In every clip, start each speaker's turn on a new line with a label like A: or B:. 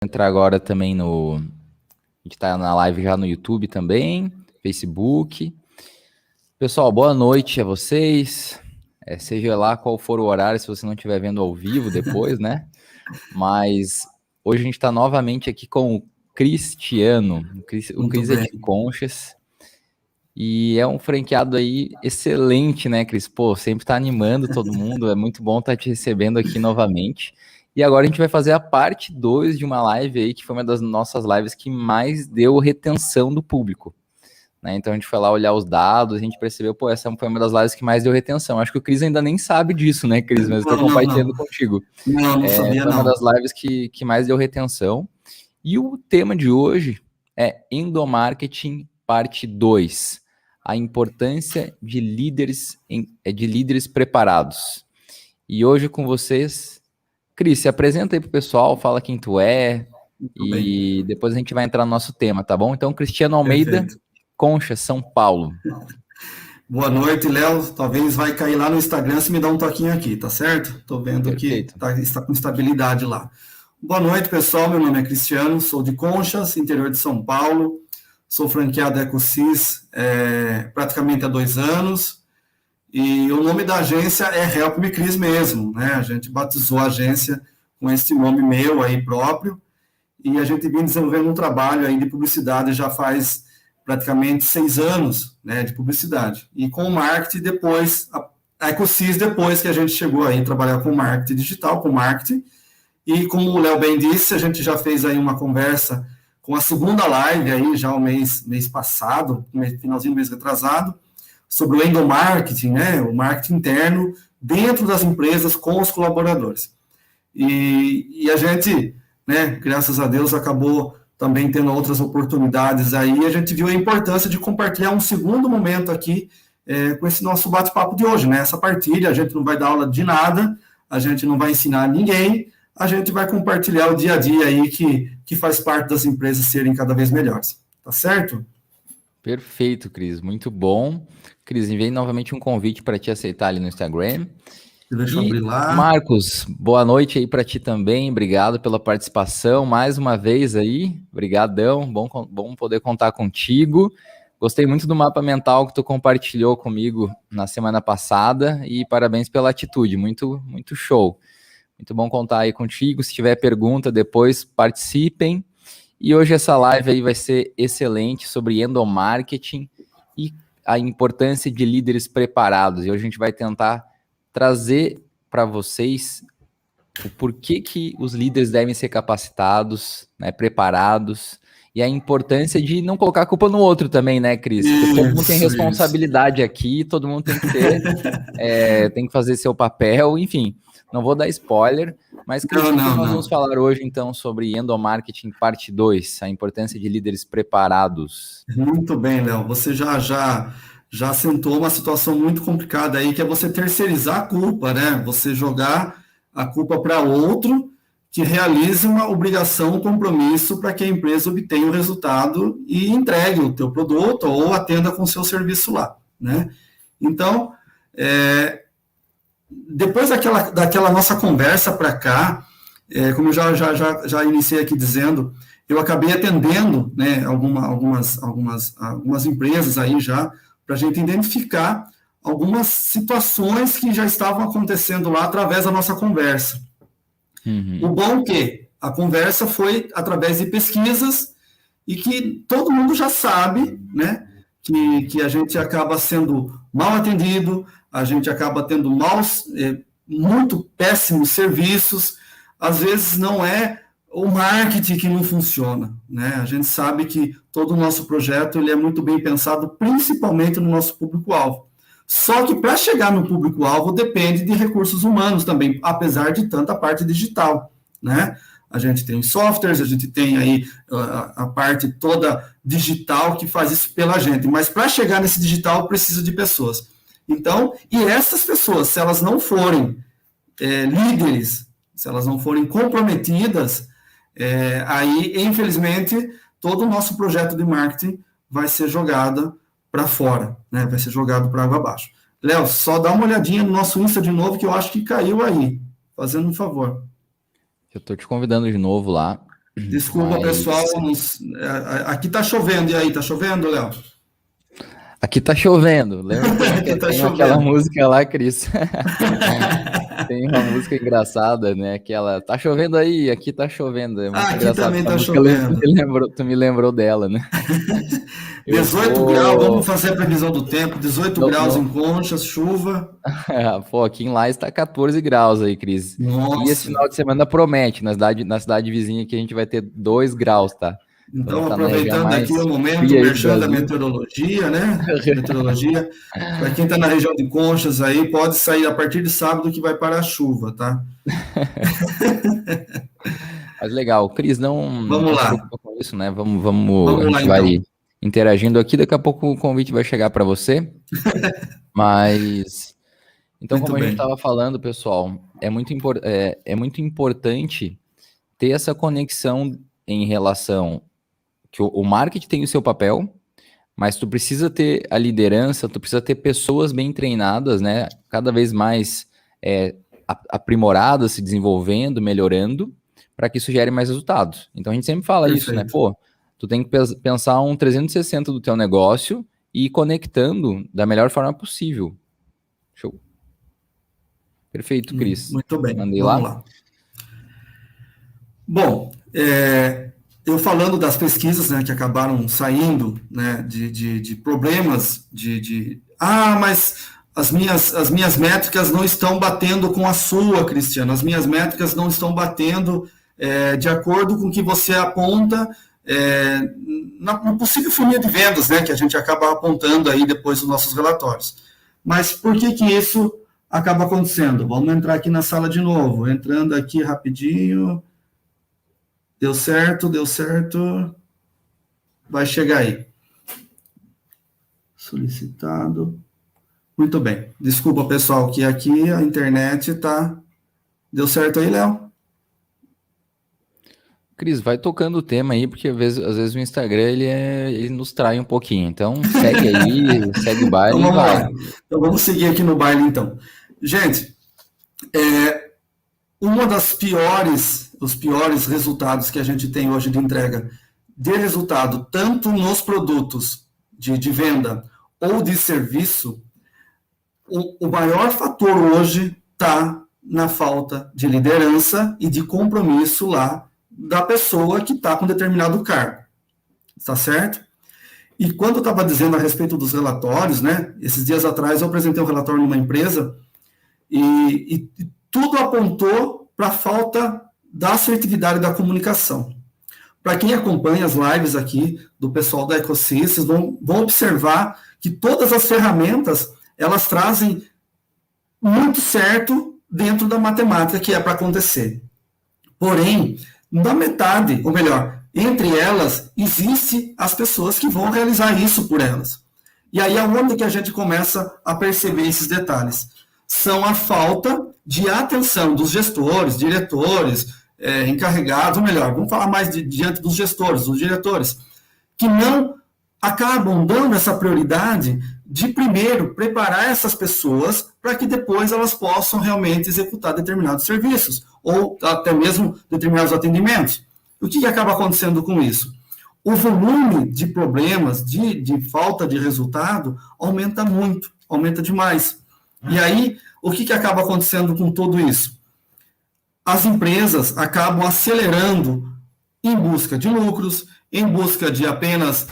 A: entrar agora também no... A gente tá na live já no YouTube também, Facebook. Pessoal, boa noite a vocês. Seja lá qual for o horário, se você não estiver vendo ao vivo depois, né? Mas hoje a gente está novamente aqui com o Cristiano. O Cris é de Conchas. E é um franqueado aí excelente, né, Cris? Pô, sempre tá animando todo mundo. É muito bom estar te recebendo aqui novamente. E agora a gente vai fazer a parte 2 de uma live aí, que foi uma das nossas lives que mais deu retenção do público. Né? Então a gente foi lá olhar os dados, a gente percebeu, pô, essa foi uma das lives que mais deu retenção. Acho que o Cris ainda nem sabe disso, né, Cris? Mas estou compartilhando contigo.
B: Não sabia,
A: foi uma das lives que mais deu retenção. E o tema de hoje é Endomarketing, parte 2. A importância de líderes preparados. E hoje com vocês, Cris, se apresenta aí pro pessoal, fala quem tu é, e depois a gente vai entrar no nosso tema, tá bom? Então, Cristiano Almeida, perfeito. Conchas, São Paulo.
B: Boa noite, Léo. Talvez vai cair lá no Instagram se me dá um toquinho aqui, tá certo? Tô vendo perfeito. Que está com estabilidade lá. Boa noite, pessoal. Meu nome é Cristiano, sou de Conchas, interior de São Paulo. Sou franqueado EcoSys praticamente há 2 anos. E o nome da agência é Help Me Cris mesmo, né? A gente batizou a agência com esse nome meu aí próprio. E a gente vem desenvolvendo um trabalho aí de publicidade já faz praticamente 6 anos, né, de publicidade. E com o marketing depois, a EcoSys depois que a gente chegou aí a trabalhar com marketing digital, com marketing. E como o Léo bem disse, a gente já fez aí uma conversa com a segunda live aí, já o mês passado, finalzinho do mês retrasado, sobre o endomarketing, né, o marketing interno dentro das empresas com os colaboradores. E a gente, né, graças a Deus, acabou também tendo outras oportunidades aí, a gente viu a importância de compartilhar um segundo momento aqui com esse nosso bate-papo de hoje, né, essa partilha, a gente não vai dar aula de nada, a gente não vai ensinar ninguém, a gente vai compartilhar o dia a dia aí que faz parte das empresas serem cada vez melhores, tá certo?
A: Perfeito, Cris, muito bom. Cris, enviei novamente um convite para te aceitar ali no Instagram.
B: Deixa eu abrir lá.
A: Marcos, boa noite aí para ti também, obrigado pela participação mais uma vez aí, brigadão, bom poder contar contigo. Gostei muito do mapa mental que tu compartilhou comigo na semana passada e parabéns pela atitude, muito show. Muito bom contar aí contigo. Se tiver pergunta depois, participem. E hoje essa live aí vai ser excelente sobre endomarketing e a importância de líderes preparados. E hoje a gente vai tentar trazer para vocês o porquê que os líderes devem ser capacitados, né, preparados, e a importância de não colocar a culpa no outro também, né, Cris? Porque todo mundo tem responsabilidade aqui, todo mundo tem que ter, tem que fazer seu papel, enfim. Não vou dar spoiler, mas, Cris, o que nós vamos falar hoje, então, sobre endomarketing parte 2, a importância de líderes preparados.
B: Muito bem, Léo. Você já assentou uma situação muito complicada aí, que é você terceirizar a culpa, né? Você jogar a culpa para outro que realize uma obrigação, um compromisso para que a empresa obtenha o resultado e entregue o teu produto ou atenda com o seu serviço lá, né? Então, depois daquela nossa conversa para cá, como eu já iniciei aqui dizendo, eu acabei atendendo, né, algumas empresas aí já, para a gente identificar algumas situações que já estavam acontecendo lá através da nossa conversa. Uhum. O bom é que a conversa foi através de pesquisas e que todo mundo já sabe, né, que a gente acaba sendo mal atendido, a gente acaba tendo muito péssimos serviços, às vezes não é o marketing que não funciona, né? A gente sabe que todo o nosso projeto ele é muito bem pensado, principalmente no nosso público-alvo. Só que para chegar no público-alvo depende de recursos humanos também, apesar de tanta parte digital, né? A gente tem softwares, a gente tem aí a parte toda digital que faz isso pela gente, mas para chegar nesse digital precisa de pessoas. Então, e essas pessoas, se elas não forem líderes, se elas não forem comprometidas, aí, infelizmente, todo o nosso projeto de marketing vai ser jogado para fora, né? Vai ser jogado para água abaixo. Léo, só dá uma olhadinha no nosso Insta de novo, que eu acho que caiu aí, fazendo um favor.
A: Eu estou te convidando de novo lá.
B: Desculpa, pessoal. Aqui tá chovendo. E aí, tá chovendo, Léo?
A: Aqui tá chovendo. Lembra que tem aquela música lá, Cris? Tem uma música engraçada, né? Aquela, tá chovendo aí, aqui tá chovendo. É muito
B: aqui
A: engraçado.
B: também
A: Essa
B: tá
A: música
B: chovendo.
A: tu me lembrou dela, né?
B: 18 graus, vamos fazer a previsão do tempo. 18 graus em Conchas, chuva.
A: Pô, aqui em Lages tá 14 graus aí, Cris.
B: Nossa.
A: E esse final de semana promete, na cidade vizinha que a gente vai ter 2 graus, tá?
B: Então, aproveitando aqui o momento, mexendo a meteorologia, né? Meteorologia. Para quem está na região de Conchas aí, pode sair a partir de sábado que vai parar a chuva, tá?
A: Mas legal, Cris,
B: Vamos lá.
A: Se preocupa com isso, né? Vamos a gente vai interagindo aqui, daqui a pouco o convite vai chegar para você. Mas, então, muito como a gente estava falando, pessoal, é muito importante ter essa conexão em relação que o marketing tem o seu papel, mas tu precisa ter a liderança, tu precisa ter pessoas bem treinadas, né? Cada vez mais aprimoradas, se desenvolvendo, melhorando, para que isso gere mais resultados. Então a gente sempre fala isso, né? Pô, tu tem que pensar um 360 do teu negócio e ir conectando da melhor forma possível. Show. Perfeito, Cris.
B: Muito bem.
A: Mandei
B: Vamos lá. Bom, eu falando das pesquisas, né, que acabaram saindo, né, de problemas mas as minhas métricas não estão batendo com a sua, Cristiano. As minhas métricas não estão batendo de acordo com o que você aponta no possível funil de vendas, né, que a gente acaba apontando aí depois dos nossos relatórios. Mas por que isso acaba acontecendo? Vamos entrar aqui na sala de novo. Entrando aqui rapidinho. Deu certo. Vai chegar aí. Solicitado. Muito bem. Desculpa, pessoal, que aqui a internet tá... Deu certo aí, Léo?
A: Cris, vai tocando o tema aí, porque às vezes o Instagram ele nos trai um pouquinho. Então, segue aí, segue o baile
B: então,
A: e vai.
B: Então, vamos seguir aqui no baile, então. Gente, os piores resultados que a gente tem hoje de entrega de resultado, tanto nos produtos de venda ou de serviço, o maior fator hoje está na falta de liderança e de compromisso lá da pessoa que está com determinado cargo. Está certo? E quando eu estava dizendo a respeito dos relatórios, né, esses dias atrás eu apresentei um relatório numa empresa e tudo apontou para a falta da assertividade da comunicação. Para quem acompanha as lives aqui do pessoal da Ecosys, vão observar que todas as ferramentas, elas trazem muito certo dentro da matemática que é para acontecer. Porém, na metade, ou melhor, entre elas, existem as pessoas que vão realizar isso por elas. E aí é onde que a gente começa a perceber esses detalhes. São a falta de atenção dos gestores, diretores, encarregados, ou melhor, vamos falar mais diante dos gestores, dos diretores, que não acabam dando essa prioridade de, primeiro, preparar essas pessoas para que depois elas possam realmente executar determinados serviços, ou até mesmo determinados atendimentos. O que acaba acontecendo com isso? O volume de problemas, de falta de resultado, aumenta muito, aumenta demais. E aí, o que acaba acontecendo com tudo isso? As empresas acabam acelerando em busca de lucros, em busca de apenas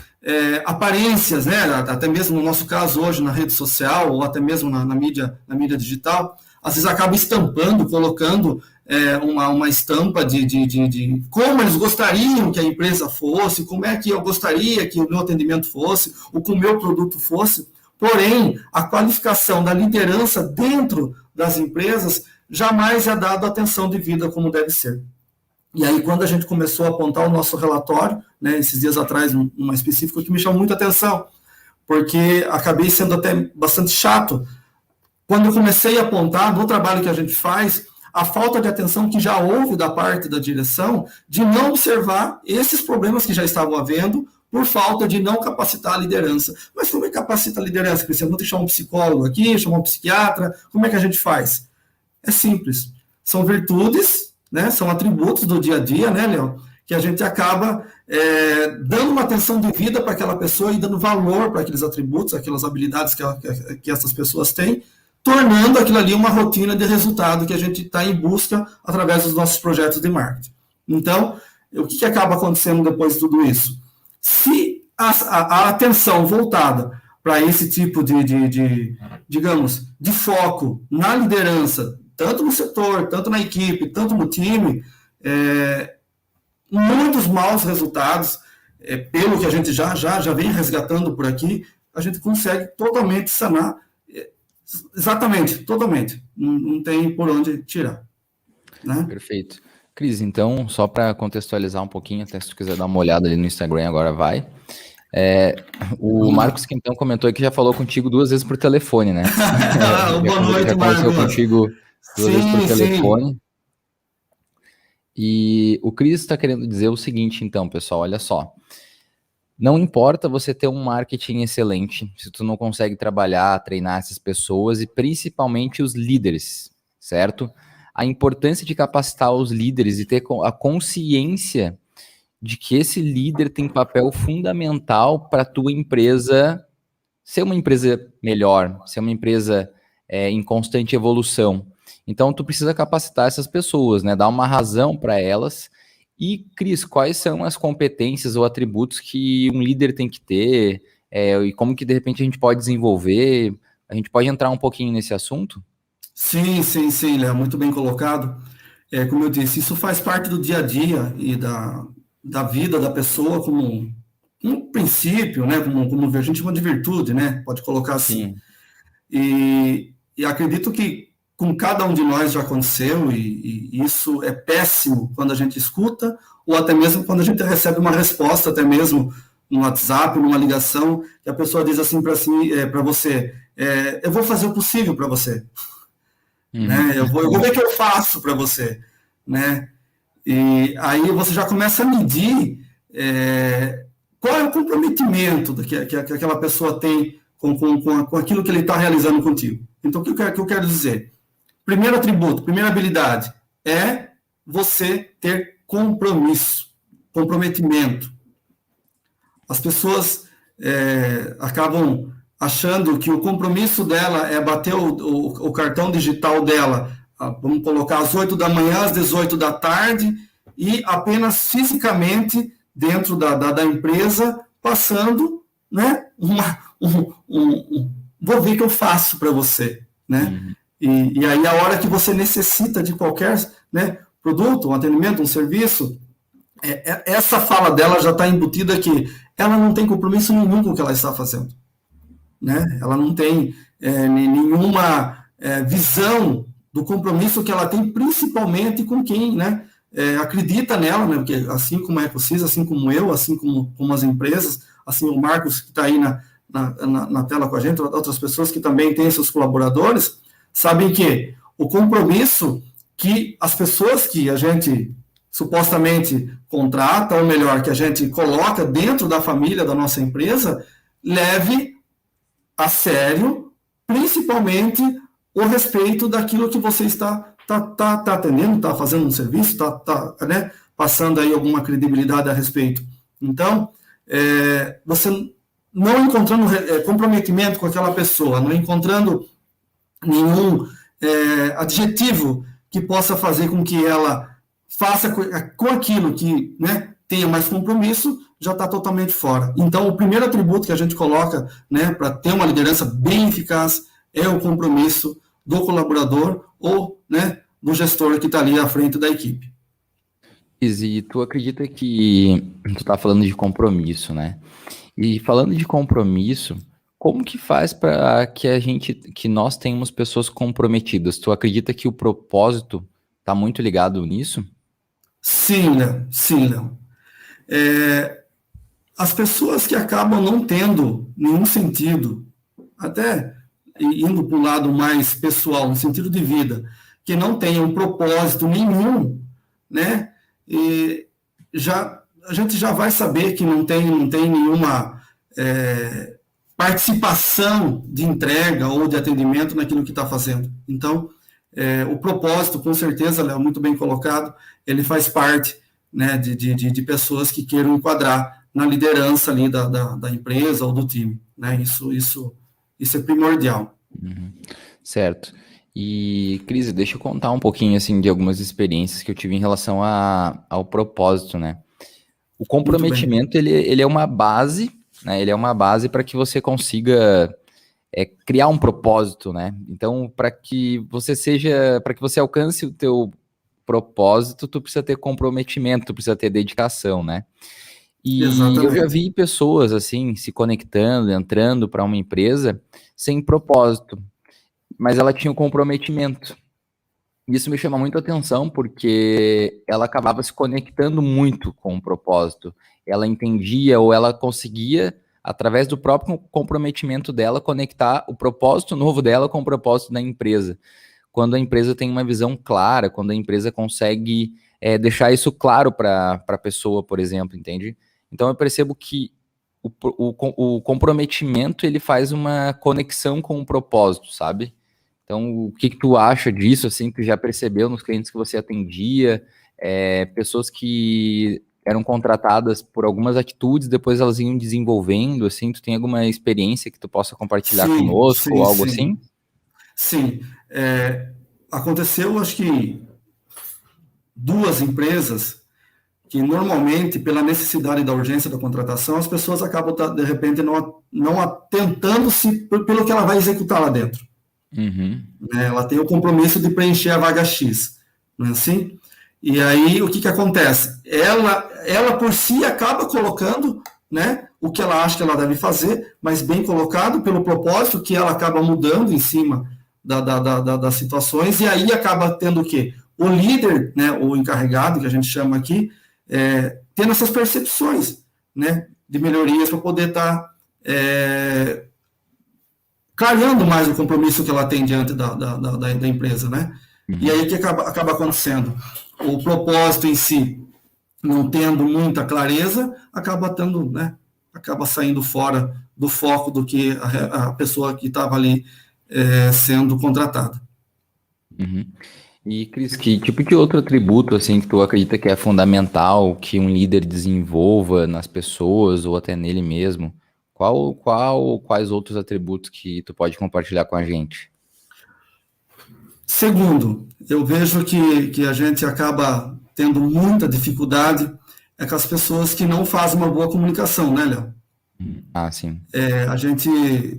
B: aparências, né? Até mesmo no nosso caso hoje na rede social, ou até mesmo na mídia digital, às vezes acaba estampando, colocando uma estampa de como eles gostariam que a empresa fosse, como é que eu gostaria que o meu atendimento fosse, ou que o meu produto fosse. Porém, a qualificação da liderança dentro das empresas jamais é dada a atenção devida como deve ser. E aí, quando a gente começou a apontar o nosso relatório, né, esses dias atrás, uma específica que me chamou muita atenção, porque acabei sendo até bastante chato. Quando eu comecei a apontar no trabalho que a gente faz, a falta de atenção que já houve da parte da direção de não observar esses problemas que já estavam havendo, por falta de não capacitar a liderança. Mas como é que capacita a liderança? Você não tem que chamar um psicólogo aqui, chamar um psiquiatra, como é que a gente faz? É simples. São virtudes, né? São atributos do dia a dia, né, Léo? que a gente acaba dando uma atenção devida para aquela pessoa e dando valor para aqueles atributos, aquelas habilidades que essas pessoas têm, tornando aquilo ali uma rotina de resultado que a gente está em busca através dos nossos projetos de marketing. Então, o que acaba acontecendo depois de tudo isso? Se a atenção voltada para esse tipo digamos, de foco na liderança, tanto no setor, tanto na equipe, tanto no time, muitos maus resultados, pelo que a gente já vem resgatando por aqui, a gente consegue totalmente sanar. Exatamente, totalmente. Não tem por onde tirar. Né?
A: Perfeito. Cris, então, só para contextualizar um pouquinho, até se tu quiser dar uma olhada ali no Instagram, agora vai. O Marcos Quintão comentou que já falou contigo 2 vezes por telefone, né?
B: Boa noite, Marcos.
A: Já conversou contigo 2 vezes por telefone. Sim. E o Cris está querendo dizer o seguinte, então, pessoal, olha só. Não importa você ter um marketing excelente, se tu não consegue trabalhar, treinar essas pessoas e principalmente os líderes, certo? A importância de capacitar os líderes e ter a consciência de que esse líder tem papel fundamental para a tua empresa ser uma empresa melhor, ser uma empresa em constante evolução. Então, tu precisa capacitar essas pessoas, né? Dar uma razão para elas. E, Cris, quais são as competências ou atributos que um líder tem que ter? E como que, de repente, a gente pode desenvolver? A gente pode entrar um pouquinho nesse assunto?
B: Sim, Léo, muito bem colocado. Como eu disse, isso faz parte do dia a dia e da vida da pessoa como um princípio, né? Como a gente chama de virtude, né? Pode colocar assim. E acredito que com cada um de nós já aconteceu, e isso é péssimo quando a gente escuta, ou até mesmo quando a gente recebe uma resposta, até mesmo no WhatsApp, numa ligação, que a pessoa diz assim para você, eu vou fazer o possível para você. Né? Eu vou ver o que eu faço para você. Né? E aí você já começa a medir qual é o comprometimento que aquela pessoa tem com aquilo que ele está realizando contigo. Então, o que eu quero dizer? Primeiro atributo, primeira habilidade é você ter comprometimento. As pessoas acabam achando que o compromisso dela é bater o cartão digital dela, vamos colocar às 8 da manhã, às 18 da tarde, e apenas fisicamente dentro da empresa, passando, né, vou ver o que eu faço para você, né? E aí, a hora que você necessita de qualquer, né, produto, um atendimento, um serviço, essa fala dela já está embutida que ela não tem compromisso nenhum com o que ela está fazendo. Né? Ela não tem nenhuma visão do compromisso que ela tem, principalmente com quem, né, acredita nela, né? Porque assim como a EcoSys, assim como eu, assim como as empresas, assim o Marcos que está aí na tela com a gente, outras pessoas que também têm seus colaboradores, sabem que o compromisso que as pessoas que a gente supostamente contrata, ou melhor, que a gente coloca dentro da família da nossa empresa, leve a sério, principalmente o respeito daquilo que você está atendendo, está fazendo um serviço, está né, passando aí alguma credibilidade a respeito. Então, você não encontrando comprometimento com aquela pessoa, não encontrando nenhum adjetivo que possa fazer com que ela faça com aquilo que, né, tenha mais compromisso, já está totalmente fora. Então, o primeiro atributo que a gente coloca, né, para ter uma liderança bem eficaz é o compromisso do colaborador ou, né, do gestor que está ali à frente da equipe.
A: E tu acredita que tu está falando de compromisso, né? E falando de compromisso, como que faz para que nós tenhamos pessoas comprometidas? Tu acredita que o propósito está muito ligado nisso?
B: Sim, Léo. As pessoas que acabam não tendo nenhum sentido, até indo para o lado mais pessoal, no sentido de vida, que não tenham propósito nenhum, né? A gente já vai saber que não tem nenhuma participação de entrega ou de atendimento naquilo que está fazendo. Então, o propósito, com certeza, Léo, muito bem colocado, ele faz parte né, de pessoas que queiram enquadrar na liderança ali da empresa ou do time, né? Isso é primordial.
A: Uhum. Certo. E, Cris, deixa eu contar um pouquinho, assim, de algumas experiências que eu tive em relação ao propósito, né? O
B: Muito bem.
A: comprometimento, ele é uma base, né? Ele é uma base para que você consiga criar um propósito, né? Então, para que você alcance o teu propósito, tu precisa ter comprometimento, tu precisa ter dedicação, né? E eu já
B: Exatamente.
A: vi pessoas, assim, se conectando, entrando para uma empresa sem propósito, mas ela tinha um comprometimento. Isso me chama muito a atenção porque ela acabava se conectando muito com o propósito. Ela entendia ou ela conseguia, através do próprio comprometimento dela, conectar o propósito novo dela com o propósito da empresa. Quando a empresa tem uma visão clara, quando a empresa consegue deixar isso claro para a pessoa, por exemplo, entende? Então eu percebo que o comprometimento ele faz uma conexão com o propósito, sabe? Então, o que tu acha disso, assim, tu já percebeu nos clientes que você atendia, pessoas que eram contratadas por algumas atitudes, depois elas iam desenvolvendo, assim, tu tem alguma experiência que tu possa compartilhar
B: Sim,
A: conosco ou
B: sim,
A: algo assim?
B: sim. Sim. Aconteceu, acho que, duas empresas que normalmente, pela necessidade da urgência da contratação, as pessoas acabam, de repente, não atentando-se pelo que ela vai executar lá dentro.
A: Uhum.
B: Né? Ela tem o compromisso de preencher a vaga X, não é assim? E aí, o que acontece? Ela por si acaba colocando, né, o que ela acha que ela deve fazer, mas bem colocado pelo propósito que ela acaba mudando em cima das situações, e aí acaba tendo o quê? O líder, né, o encarregado, que a gente chama aqui, tendo essas percepções, né, de melhorias para poder estar clareando mais o compromisso que ela tem diante da empresa, né? E aí o que acaba acontecendo? O propósito em si, não tendo muita clareza, acaba tendo, né? Acaba saindo fora do foco do que a pessoa que estava ali sendo contratada.
A: Uhum. E, Cris, que tipo de outro atributo, assim, que tu acredita que é fundamental que um líder desenvolva nas pessoas ou até nele mesmo? Quais outros atributos que tu pode compartilhar com a gente?
B: Segundo, eu vejo que a gente acaba tendo muita dificuldade com as pessoas que não fazem uma boa comunicação, né, Léo?
A: Ah, sim.
B: A gente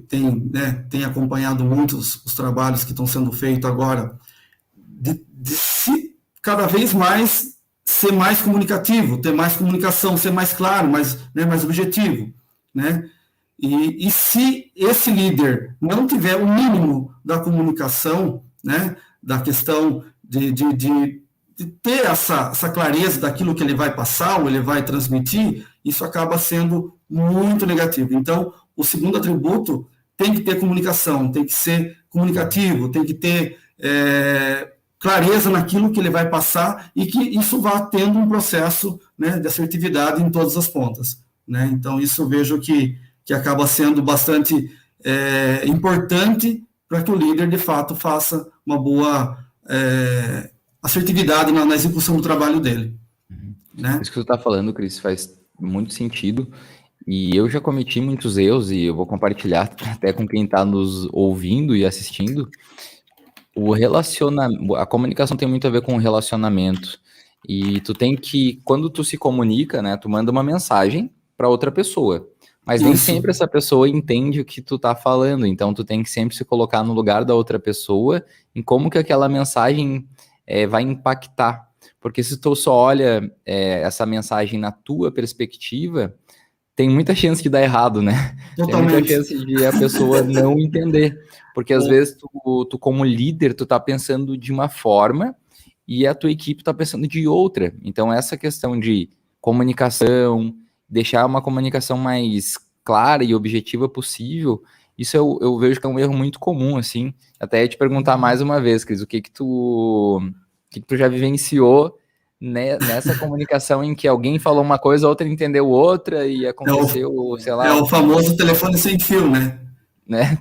B: tem, né, tem acompanhado muitos os trabalhos que estão sendo feitos agora de se cada vez mais ser mais comunicativo, ter mais comunicação, ser mais claro, mais objetivo, né? E se esse líder não tiver o mínimo da comunicação, né, da questão de ter essa clareza daquilo que ele vai passar ou ele vai transmitir, isso acaba sendo muito negativo. Então, o segundo atributo tem que ter comunicação, tem que ser comunicativo, tem que ter clareza naquilo que ele vai passar e que isso vá tendo um processo, né, de assertividade em todas as pontas, né? Então, isso eu vejo que acaba sendo bastante importante para que o líder, de fato, faça uma boa assertividade na execução do trabalho dele. Né?
A: Isso que tu tá falando, Cris, faz muito sentido. E eu já cometi muitos erros e eu vou compartilhar até com quem está nos ouvindo e assistindo. A comunicação tem muito a ver com o relacionamento. E tu tem que, quando tu se comunica, né, tu manda uma mensagem para outra pessoa. Mas nem
B: Isso.
A: sempre essa pessoa entende o que tu tá falando. Então tu tem que sempre se colocar no lugar da outra pessoa em como que aquela mensagem vai impactar. Porque se tu só olha essa mensagem na tua perspectiva, tem muita chance de dar errado, né?
B: Totalmente.
A: Tem muita chance de a pessoa não entender. Porque às vezes tu como líder, tu tá pensando de uma forma e a tua equipe tá pensando de outra. Então essa questão de comunicação, deixar uma comunicação mais clara e objetiva possível, isso eu vejo que é um erro muito comum, assim. Até ia te perguntar mais uma vez, Cris, o que tu já vivenciou nessa comunicação em que alguém falou uma coisa, outra entendeu outra e aconteceu, sei lá...
B: É o famoso telefone sem fio, né?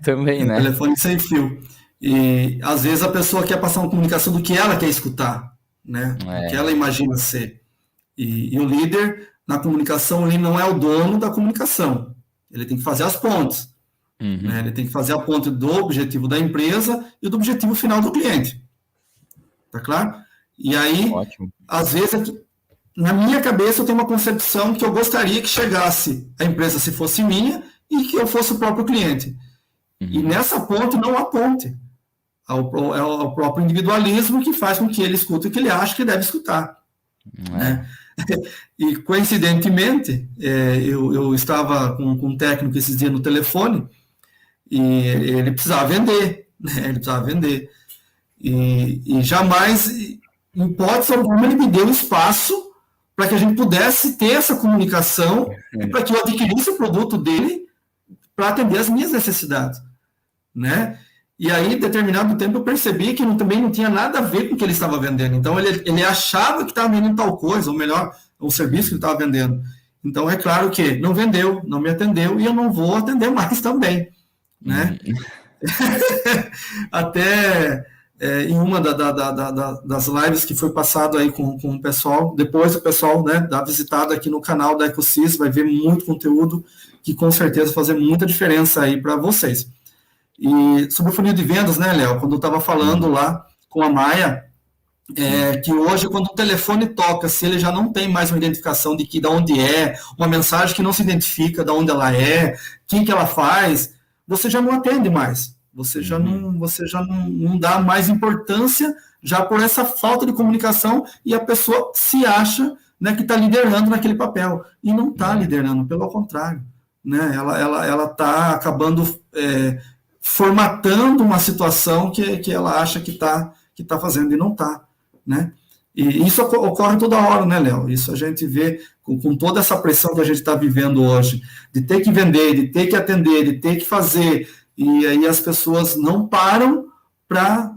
A: Também, né?
B: Telefone sem fio. E às vezes a pessoa quer passar uma comunicação do que ela quer escutar, né? Do que ela imagina ser. E o líder, na comunicação, ele não é o dono da comunicação. Ele tem que fazer as pontes. Né? Ele tem que fazer a ponte do objetivo da empresa e do objetivo final do cliente. Tá claro? E aí,
A: Ótimo.
B: às vezes, na minha cabeça, eu tenho uma concepção que eu gostaria que chegasse a empresa se fosse minha e que eu fosse o próprio cliente. E nessa ponte não há ponte. É o próprio individualismo que faz com que ele escute o que ele acha que deve escutar. Né? E, coincidentemente, eu estava com um técnico esses dias no telefone e ele precisava vender. Né? Ele precisava vender. E jamais, em hipótese alguma, ele me deu espaço para que a gente pudesse ter essa comunicação e para que eu adquirisse o produto dele para atender as minhas necessidades. Né? E aí, em determinado tempo, eu percebi que também não tinha nada a ver com o que ele estava vendendo. Então, ele achava que estava vendendo tal coisa, ou melhor, o serviço que ele estava vendendo. Então, é claro que não vendeu, não me atendeu, e eu não vou atender mais também. Né? Até em uma das lives que foi passado aí com o pessoal, depois o pessoal, né, dá visitada aqui no canal da Ecosys, vai ver muito conteúdo que com certeza vai fazer muita diferença aí para vocês. E sobre o funil de vendas, né, Léo, quando eu estava falando lá com a Maia, que hoje, quando o telefone toca, se ele já não tem mais uma identificação de onde é, uma mensagem que não se identifica de onde ela é, quem que ela faz, você já não atende mais. Você já não dá mais importância já por essa falta de comunicação e a pessoa se acha, né, que está liderando naquele papel. E não está liderando, pelo contrário. Né? Ela está acabando formatando uma situação que ela acha que tá fazendo e não está. Né? E isso ocorre toda hora, né, Léo? Isso a gente vê com toda essa pressão que a gente está vivendo hoje, de ter que vender, de ter que atender, de ter que fazer, e aí as pessoas não param para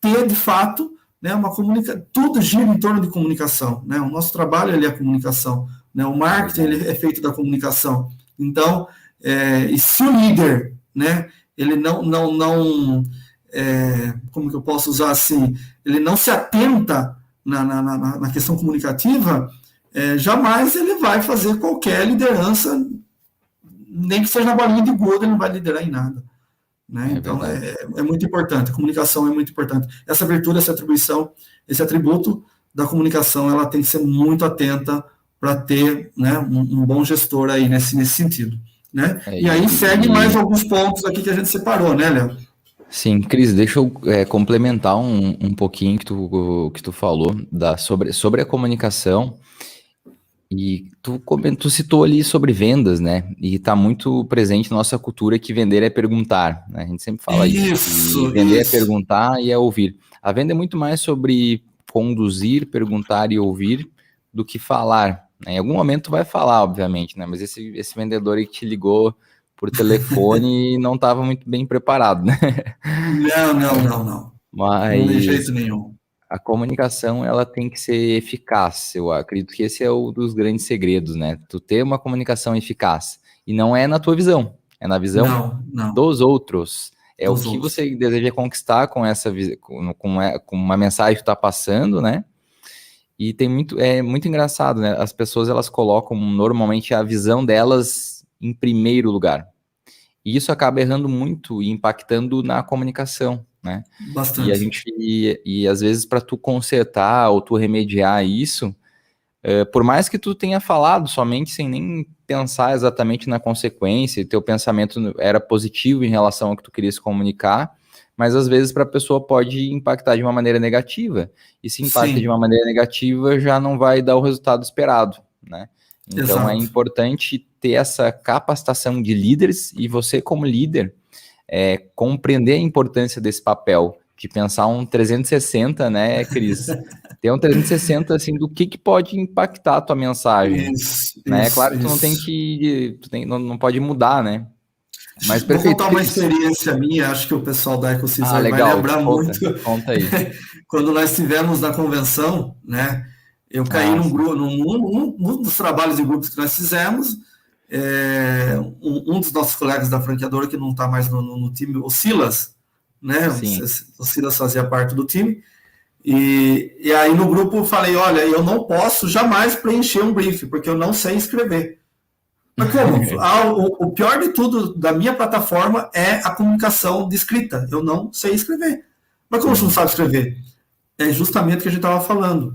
B: ter, de fato, né, uma comunicação. Tudo gira em torno de comunicação. Né? O nosso trabalho ele é a comunicação. Né? O marketing ele é feito da comunicação. Então, e se o líder, né, ele não como que eu posso usar assim, ele não se atenta na questão comunicativa, jamais ele vai fazer qualquer liderança, nem que seja na bolinha de gude, ele não vai liderar em nada. Né? Então, é muito importante, a comunicação é muito importante. Essa virtude, essa atribuição, esse atributo da comunicação, ela tem que ser muito atenta para ter, né, um bom gestor aí nesse sentido. Né? E aí segue mais alguns pontos aqui que a gente separou, né, Léo?
A: Sim, Cris, deixa eu complementar um pouquinho que tu falou sobre a comunicação. E tu citou ali sobre vendas, né? E está muito presente na nossa cultura que vender é perguntar, né? A gente sempre fala isso. E vender é perguntar e é ouvir. A venda é muito mais sobre conduzir, perguntar e ouvir do que falar. Né? Em algum momento tu vai falar, obviamente, né? Mas esse vendedor aí que te ligou por telefone não estava muito bem preparado, né?
B: Não.
A: Mas
B: de jeito nenhum.
A: A comunicação, ela tem que ser eficaz. Eu acredito que esse é um dos grandes segredos, né? Tu ter uma comunicação eficaz. E não é na tua visão, é na visão dos outros. É o que você deseja conquistar com com uma mensagem que tu tá passando, né? E é muito engraçado, né? As pessoas, elas colocam normalmente a visão delas em primeiro lugar. E isso acaba errando muito e impactando na comunicação, né?
B: Bastante.
A: E às vezes para tu consertar ou tu remediar isso, por mais que tu tenha falado somente sem nem pensar exatamente na consequência, e teu pensamento era positivo em relação ao que tu queria se comunicar, mas às vezes para a pessoa pode impactar de uma maneira negativa, e se impacta de uma maneira negativa já não vai dar o resultado esperado, né? Então
B: Exato.
A: É importante ter essa capacitação de líderes, e você como líder compreender a importância desse papel, de pensar um 360, né, Cris? Ter um 360, assim, do que pode impactar a tua mensagem. Né? É claro que tu não tem que... não pode mudar, né? Mas
B: Vou contar uma experiência minha, acho que o pessoal da Ecosys vai lembrar muito.
A: Conta aí.
B: Quando nós estivemos na convenção, né, eu caí num dos trabalhos de grupos que nós fizemos, um dos nossos colegas da franqueadora, que não está mais no time, o Silas, né? O Silas fazia parte do time, E aí no grupo eu falei, olha, eu não posso jamais preencher um brief, porque eu não sei escrever. Mas como? O pior de tudo da minha plataforma é a comunicação de escrita. Eu não sei escrever. Mas como você não sabe escrever? É justamente o que a gente estava falando.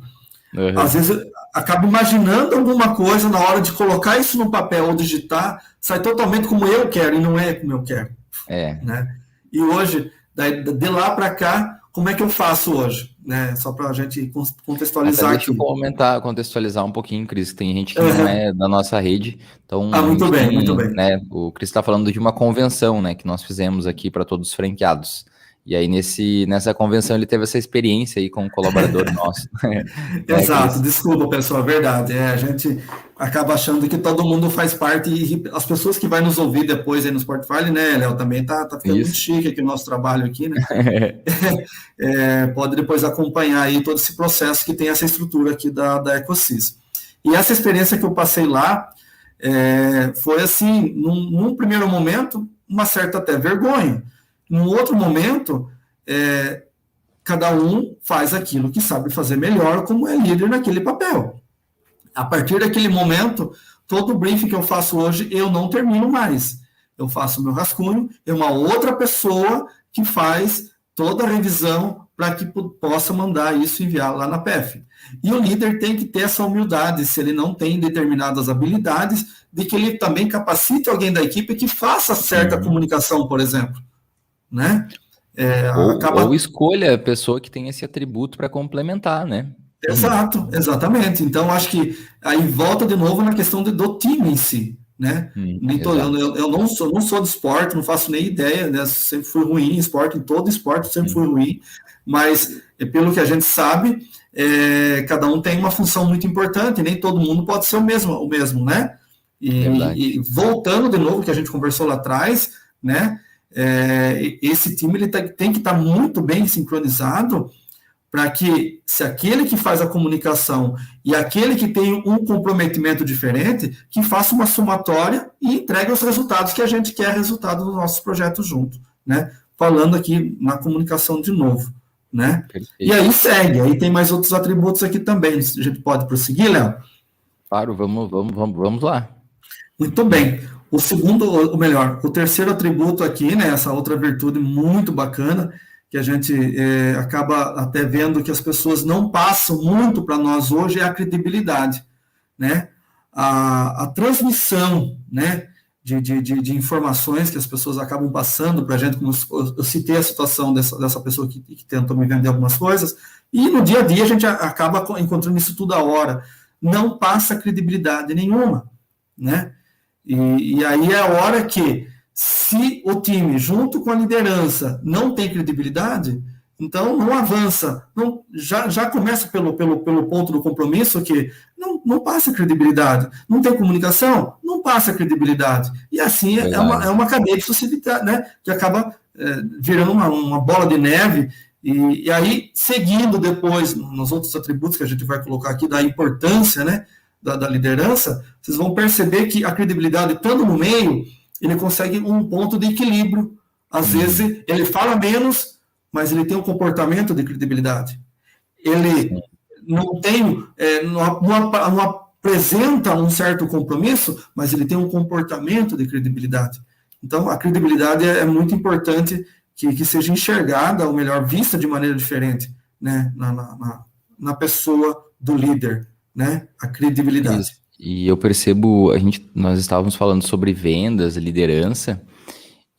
B: Às vezes eu acabo imaginando alguma coisa na hora de colocar isso no papel ou digitar, sai totalmente como eu quero e não é como eu quero. Né? E hoje, de lá para cá, como é que eu faço hoje? Né? Só para a gente contextualizar
A: deixa
B: aqui.
A: Eu contextualizar um pouquinho, Cris. Tem gente que não é da nossa rede, então
B: muito bem, muito bem.
A: Né, o Cris está falando de uma convenção, né, que nós fizemos aqui para todos os franqueados. E aí nessa convenção ele teve essa experiência aí com um colaborador nosso.
B: Exato, desculpa pessoal, é verdade. A gente acaba achando que todo mundo faz parte e as pessoas que vão nos ouvir depois aí no Spotify, né, Léo, também tá ficando muito chique aqui o nosso trabalho aqui, né? Pode depois acompanhar aí todo esse processo que tem essa estrutura aqui da Ecosys. E essa experiência que eu passei lá foi assim, num primeiro momento, uma certa até vergonha. Num outro momento, cada um faz aquilo que sabe fazer melhor, como é líder naquele papel. A partir daquele momento, todo o briefing que eu faço hoje, eu não termino mais. Eu faço o meu rascunho, é uma outra pessoa que faz toda a revisão para que possa mandar isso e enviar lá na PF. E o líder tem que ter essa humildade, se ele não tem determinadas habilidades, de que ele também capacite alguém da equipe que faça certa comunicação, por exemplo. Né?
A: Ou escolha a pessoa que tem esse atributo para complementar, né?
B: Exato, exatamente. Então, acho que aí volta de novo na questão do time em si, né? Eu não sou de esporte, não faço nem ideia, né? Sempre fui ruim em esporte, em todo esporte sempre fui ruim, mas pelo que a gente sabe, cada um tem uma função muito importante, nem todo mundo pode ser o mesmo, né? E voltando de novo, que a gente conversou lá atrás, né? Esse time ele tem que estar muito bem sincronizado para que, se aquele que faz a comunicação e aquele que tem um comprometimento diferente, que faça uma somatória e entregue os resultados que a gente quer resultado dos nossos projetos juntos, né? Falando aqui na comunicação de novo, né? Perfeito. E aí segue, aí tem mais outros atributos aqui também, a gente pode prosseguir, Léo?
A: Claro, vamos lá.
B: Muito bem. O terceiro atributo aqui, né, essa outra virtude muito bacana, que a gente acaba até vendo que as pessoas não passam muito para nós hoje, é a credibilidade, né? A transmissão, né, de informações que as pessoas acabam passando para a gente, como eu citei a situação dessa pessoa que tentou me vender algumas coisas, e no dia a dia a gente acaba encontrando isso toda hora. Não passa credibilidade nenhuma, né? E aí é a hora que, se o time, junto com a liderança, não tem credibilidade, então não avança. Já começa pelo ponto do compromisso, que não passa credibilidade. Não tem comunicação, não passa credibilidade. E assim é uma cadeia de sociedade, né, que acaba virando uma bola de neve. E aí, seguindo depois, nos outros atributos que a gente vai colocar aqui, da importância, né, da liderança, vocês vão perceber que a credibilidade, estando no meio, ele consegue um ponto de equilíbrio. Às vezes, ele fala menos, mas ele tem um comportamento de credibilidade. Ele não apresenta um certo compromisso, mas ele tem um comportamento de credibilidade. Então, a credibilidade é muito importante que seja enxergada, ou melhor, vista de maneira diferente, né, na pessoa do líder, né, a credibilidade.
A: E eu percebo, nós estávamos falando sobre vendas, liderança,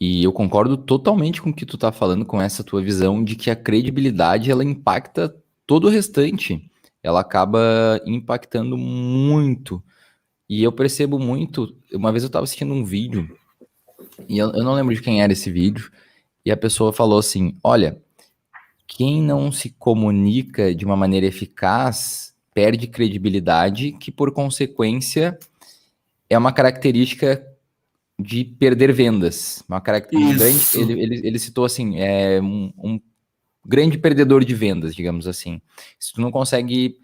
A: e eu concordo totalmente com o que tu está falando, com essa tua visão de que a credibilidade, ela impacta todo o restante, ela acaba impactando muito, e eu percebo muito, uma vez eu estava assistindo um vídeo, e eu não lembro de quem era esse vídeo, e a pessoa falou assim, olha, quem não se comunica de uma maneira eficaz perde credibilidade, que por consequência é uma característica de perder vendas. Uma característica ele citou assim, um grande perdedor de vendas, digamos assim. Se tu não consegue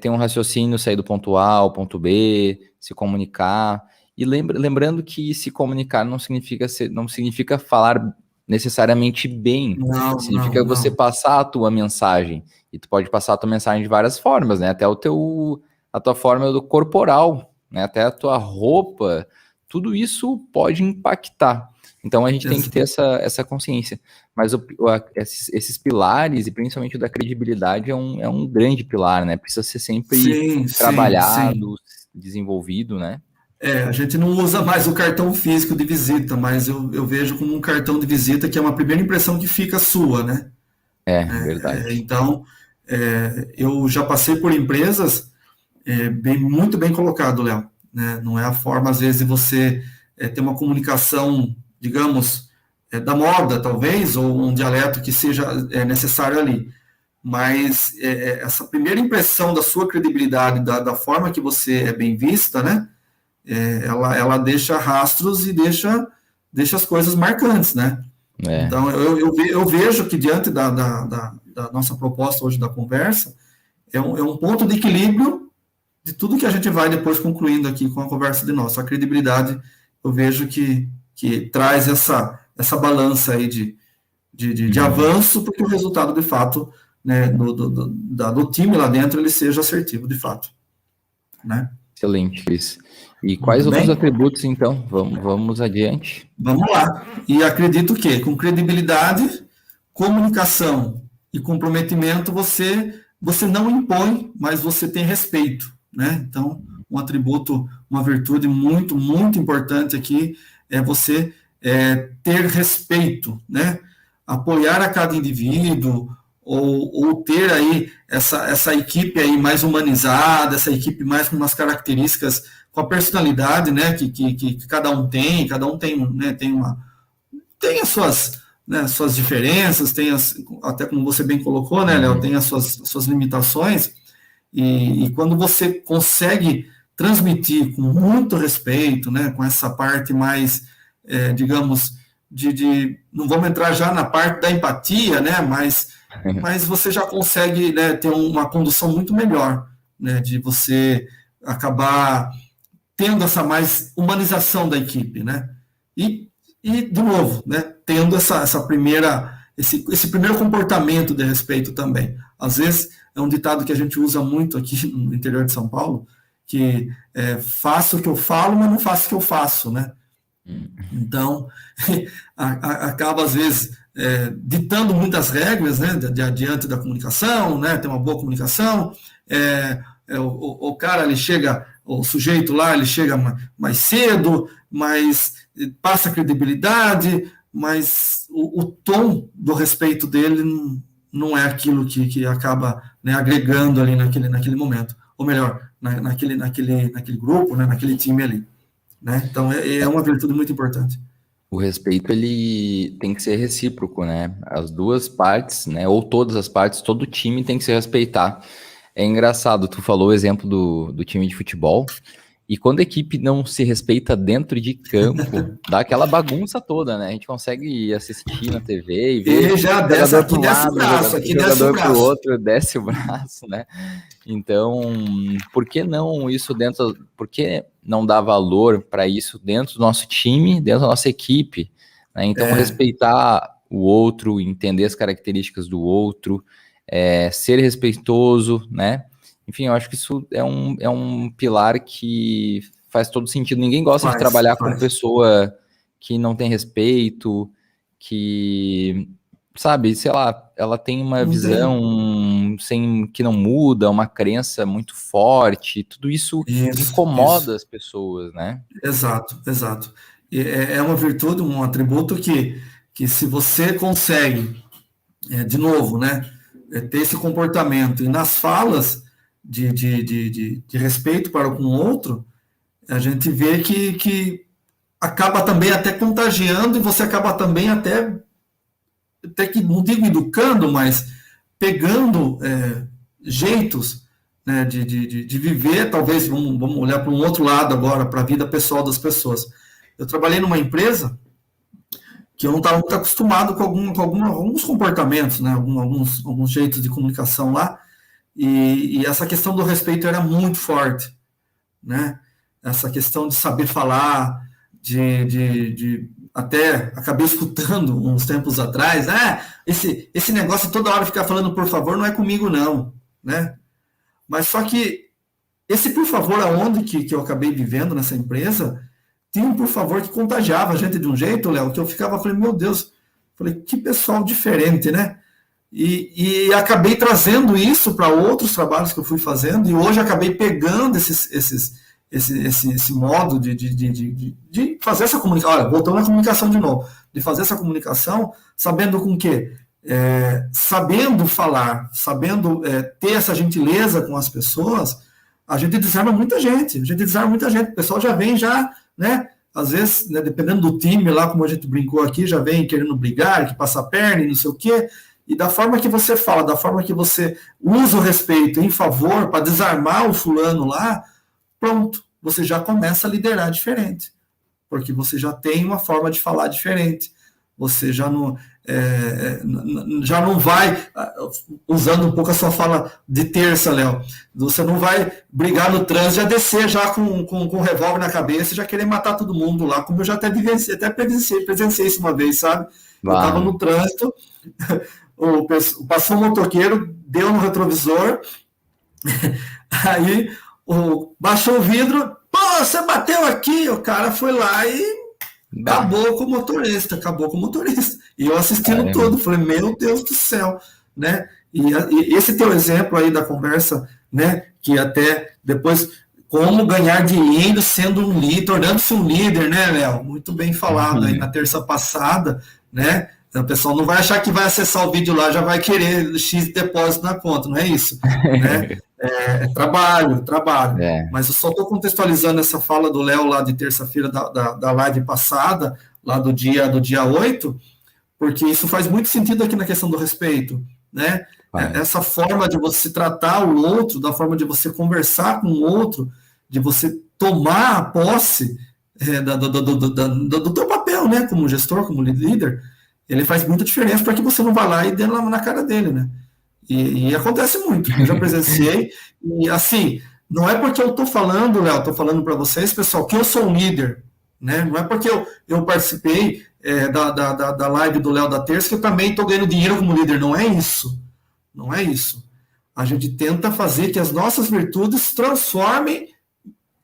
A: ter um raciocínio, sair do ponto A ao ponto B, se comunicar, e lembrando que se comunicar não significa falar necessariamente bem, significa você passar a tua mensagem. E tu pode passar a tua mensagem de várias formas, né? Até a tua forma do corporal, né? Até a tua roupa, tudo isso pode impactar. Então a gente tem que ter essa consciência. Mas esses pilares, e principalmente o da credibilidade, é um grande pilar, né? Precisa ser sempre trabalhado, desenvolvido, né?
B: A gente não usa mais o cartão físico de visita, mas eu vejo como um cartão de visita que é uma primeira impressão que fica sua, né?
A: Verdade.
B: Então, eu já passei por empresas muito bem colocado, Léo, né? Não é a forma, às vezes, de você ter uma comunicação, digamos, da moda, talvez, ou um dialeto que seja necessário ali. Mas essa primeira impressão da sua credibilidade, da forma que você é bem vista, né? Ela deixa rastros e deixa as coisas marcantes, né? Então, eu vejo que diante da nossa proposta hoje da conversa, é um ponto de equilíbrio de tudo que a gente vai depois concluindo aqui com a conversa de nós. A credibilidade, eu vejo que traz essa balança aí de avanço, porque o resultado, de fato, né, do time lá dentro, ele seja assertivo, de fato. Né?
A: Excelente, Cris. E quais outros atributos, então? Vamos adiante.
B: Vamos lá. E acredito que com credibilidade, comunicação e comprometimento, você não impõe, mas você tem respeito, né? Então, um atributo, uma virtude muito, muito importante aqui é você ter respeito, né? Apoiar a cada indivíduo, ou ter aí essa equipe aí mais humanizada, essa equipe mais com umas características, com a personalidade, né, que cada um tem, né, tem as suas diferenças, até como você bem colocou, né, Léo, tem as suas limitações, e quando você consegue transmitir com muito respeito, né, com essa parte mais, digamos, não vamos entrar já na parte da empatia, né, mas você já consegue, né, ter uma condução muito melhor, né, de você acabar tendo essa mais humanização da equipe, né, e de novo, né, tendo esse primeiro comportamento de respeito também. Às vezes é um ditado que a gente usa muito aqui no interior de São Paulo, que faço o que eu falo, mas não faço o que eu faço, né. Então, acaba, às vezes, ditando muitas regras, né, diante da comunicação, né, ter uma boa comunicação, o cara, o sujeito lá, ele chega mais cedo, mas passa credibilidade, mas o tom do respeito dele não é aquilo que acaba, né, agregando ali naquele momento, ou melhor, naquele grupo, né, naquele time ali. Né? Então, é uma virtude muito importante.
A: O respeito, ele tem que ser recíproco, né? As duas partes, né? Ou todas as partes, todo time tem que se respeitar. É engraçado, tu falou o exemplo do time de futebol, e quando a equipe não se respeita dentro de campo, dá aquela bagunça toda, né? A gente consegue assistir na TV e ver
B: e já desce o braço,
A: jogador pro outro, desce o braço, né? Então, por que não isso por que não dar valor para isso dentro do nosso time, dentro da nossa equipe, né? Então, respeitar o outro, entender as características do outro, ser respeitoso, né? Enfim, eu acho que isso é um pilar que faz todo sentido. Ninguém gosta de trabalhar com pessoa que não tem respeito, que, sabe, sei lá, ela tem uma visão que não muda, uma crença muito forte, tudo isso incomoda as pessoas, né?
B: Exato. E é uma virtude, um atributo que se você consegue, de novo, né, ter esse comportamento, e nas falas de respeito para com o outro, a gente vê que acaba também até contagiando, e você acaba também até que, não digo educando, mas pegando jeitos, né, de viver, talvez, vamos olhar para um outro lado agora, para a vida pessoal das pessoas. Eu trabalhei numa empresa que eu não estava muito acostumado com alguns comportamentos, né, alguns jeitos de comunicação lá, e essa questão do respeito era muito forte, né, essa questão de saber falar, até acabei escutando uns tempos atrás, esse negócio toda hora ficar falando por favor não é comigo não, né? Mas só que esse por favor aonde que eu acabei vivendo nessa empresa, tinha um por favor que contagiava a gente de um jeito, Léo, que eu ficava, falei, meu Deus, falei, que pessoal diferente, né? E acabei trazendo isso para outros trabalhos que eu fui fazendo, e hoje acabei pegando esse modo de fazer essa comunicação. Olha, voltando à comunicação de novo, de fazer essa comunicação, sabendo com o quê? Sabendo falar, sabendo ter essa gentileza com as pessoas, a gente desarma muita gente, o pessoal já vem né, às vezes, né, dependendo do time lá, como a gente brincou aqui, já vem querendo brigar, que passa a perna e não sei o quê, e da forma que você fala, da forma que você usa o respeito em favor para desarmar o fulano lá, pronto, você já começa a liderar diferente, porque você já tem uma forma de falar diferente, você já não vai, usando um pouco a sua fala de terça, Léo, você não vai brigar no trânsito, já descer já com um revólver na cabeça e já querer matar todo mundo lá, como eu já até presenciei isso uma vez, sabe? Eu estava no trânsito, passou um motoqueiro, deu no retrovisor, aí baixou o vidro, pô, você bateu aqui, o cara foi lá e acabou com o motorista. E eu assistindo tudo, falei, meu Deus do céu, né? E esse teu exemplo aí da conversa, né? Que até depois, como ganhar dinheiro sendo um líder, tornando-se um líder, né, Léo? Muito bem falado aí na terça passada, né? Então, o pessoal não vai achar que vai acessar o vídeo lá, já vai querer X depósito na conta, não é isso, né? Trabalho. Mas eu só estou contextualizando essa fala do Léo lá de terça-feira da live passada, lá do dia 8, porque isso faz muito sentido aqui na questão do respeito, né? Essa forma de você tratar o outro, da forma de você conversar com o outro, de você tomar a posse do teu papel, né? Como gestor, como líder, ele faz muita diferença para que você não vá lá e dê na cara dele, né? E acontece muito, eu já presenciei, e assim, não é porque eu estou falando, Léo, estou falando para vocês, pessoal, que eu sou um líder, né? Não é porque eu participei da live do Léo da terça que eu também estou ganhando dinheiro como líder, não é isso, a gente tenta fazer que as nossas virtudes transformem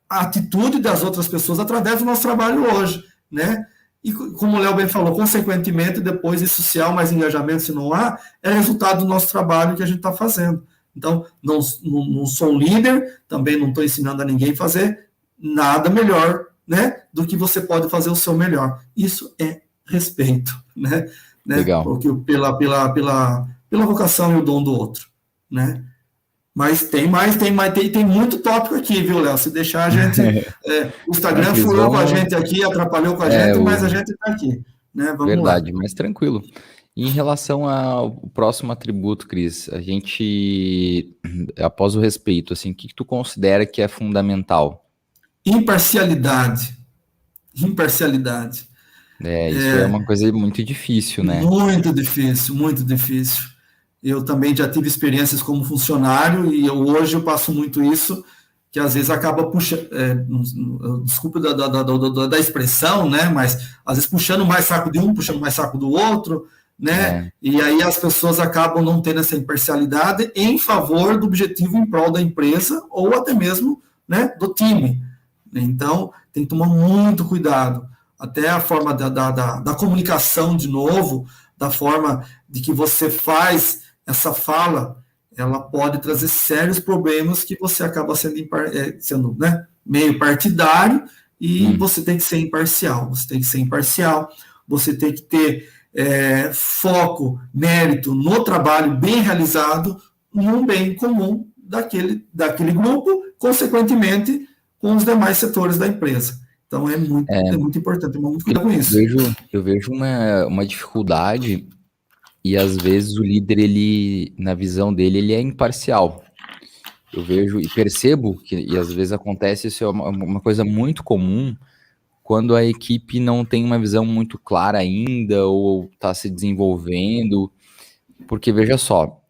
B: a atitude das outras pessoas através do nosso trabalho hoje, né? E como o Léo bem falou, consequentemente, depois isso, se há mais engajamento, se não há, é resultado do nosso trabalho que a gente está fazendo. Então, não sou um líder, também não estou ensinando a ninguém a fazer nada melhor, né, do que você pode fazer o seu melhor. Isso é respeito, né?
A: Legal.
B: Porque pela vocação e o dom do outro, né? Mas tem muito tópico aqui, viu, Léo? Se deixar a gente... o Instagram furou com a gente aqui, atrapalhou com a gente, mas a gente está aqui. Né? Vamos
A: Verdade,
B: lá.
A: mas tranquilo. Em relação ao próximo atributo, Cris, a gente, após o respeito, assim, o que tu considera que é fundamental?
B: Imparcialidade.
A: Isso é uma coisa muito difícil, né?
B: Muito difícil. Eu também já tive experiências como funcionário e hoje eu passo muito isso, que às vezes acaba puxando, desculpa da expressão, né? Mas às vezes puxando mais saco de um, puxando mais saco do outro, né? E aí as pessoas acabam não tendo essa imparcialidade em favor do objetivo em prol da empresa ou até mesmo, né, do time. Então tem que tomar muito cuidado. Até a forma da comunicação, de novo, da forma de que você faz essa fala, ela pode trazer sérios problemas que você acaba sendo né, meio partidário e você tem que ser imparcial. Você tem que ter foco, mérito no trabalho bem realizado, num bem comum daquele grupo, consequentemente, com os demais setores da empresa. Então é muito importante, tomar muito cuidado com isso.
A: Eu vejo uma dificuldade e às vezes o líder, ele, na visão dele, ele é imparcial. Eu vejo e percebo que, e às vezes acontece, isso é uma coisa muito comum, quando a equipe não tem uma visão muito clara ainda, ou está se desenvolvendo, porque veja só,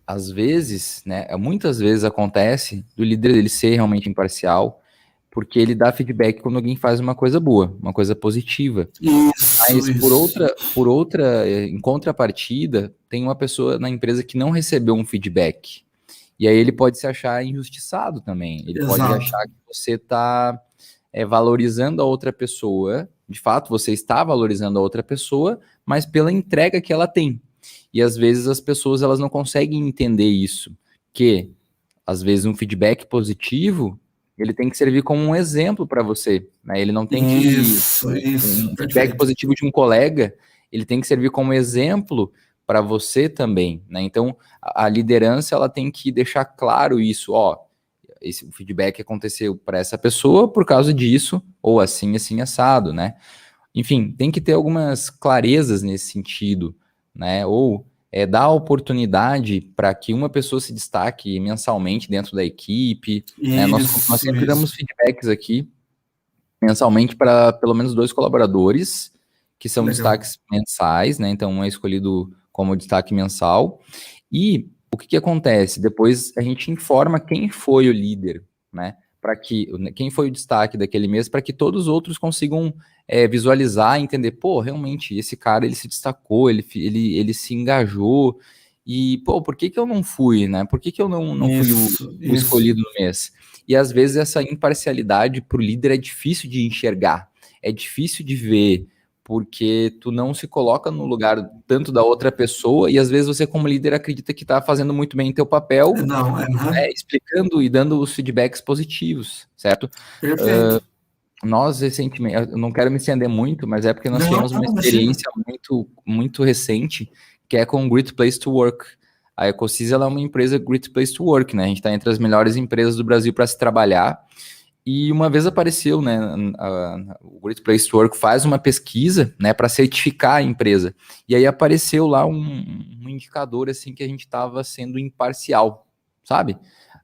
A: às vezes, né, muitas vezes acontece do líder dele ser realmente imparcial, porque ele dá feedback quando alguém faz uma coisa boa, uma coisa positiva. Mas por outra, em contrapartida, tem uma pessoa na empresa que não recebeu um feedback. E aí ele pode se achar injustiçado também. Ele pode achar que você está valorizando a outra pessoa. De fato, você está valorizando a outra pessoa, mas pela entrega que ela tem. E às vezes as pessoas elas não conseguem entender isso. Que às vezes um feedback positivo ele tem que servir como um exemplo para você, né? Ele não tem um feedback positivo de um colega, ele tem que servir como exemplo para você também, né? Então, a liderança ela tem que deixar claro isso, ó, o feedback aconteceu para essa pessoa por causa disso, ou assim, assim, assado, né? Enfim, tem que ter algumas clarezas nesse sentido, né? Ou dar oportunidade para que uma pessoa se destaque mensalmente dentro da equipe. Né? Nós sempre damos feedbacks aqui mensalmente para pelo menos 2 colaboradores, que são destaques mensais, né? Então, um é escolhido como destaque mensal. E o que acontece? Depois a gente informa quem foi o líder, né? Para que quem foi o destaque daquele mês, para que todos os outros consigam visualizar, entender, pô, realmente, esse cara, ele se destacou, ele se engajou, e, pô, por que eu não fui, né? Por que eu não fui o escolhido no mês? E, às vezes, essa imparcialidade para o líder é difícil de enxergar, é difícil de ver, porque tu não se coloca no lugar tanto da outra pessoa, e, às vezes, você, como líder, acredita que está fazendo muito bem teu papel, explicando e dando os feedbacks positivos, certo?
B: Perfeito.
A: Nós, recentemente, eu não quero me estender muito, mas é porque nós tivemos uma experiência muito, muito recente, que é com o Great Place to Work. A Ecosys, ela é uma empresa Great Place to Work, né? A gente está entre as melhores empresas do Brasil para se trabalhar. E uma vez apareceu, né? O Great Place to Work faz uma pesquisa, né, para certificar a empresa. E aí apareceu lá um indicador, assim, que a gente estava sendo imparcial, sabe?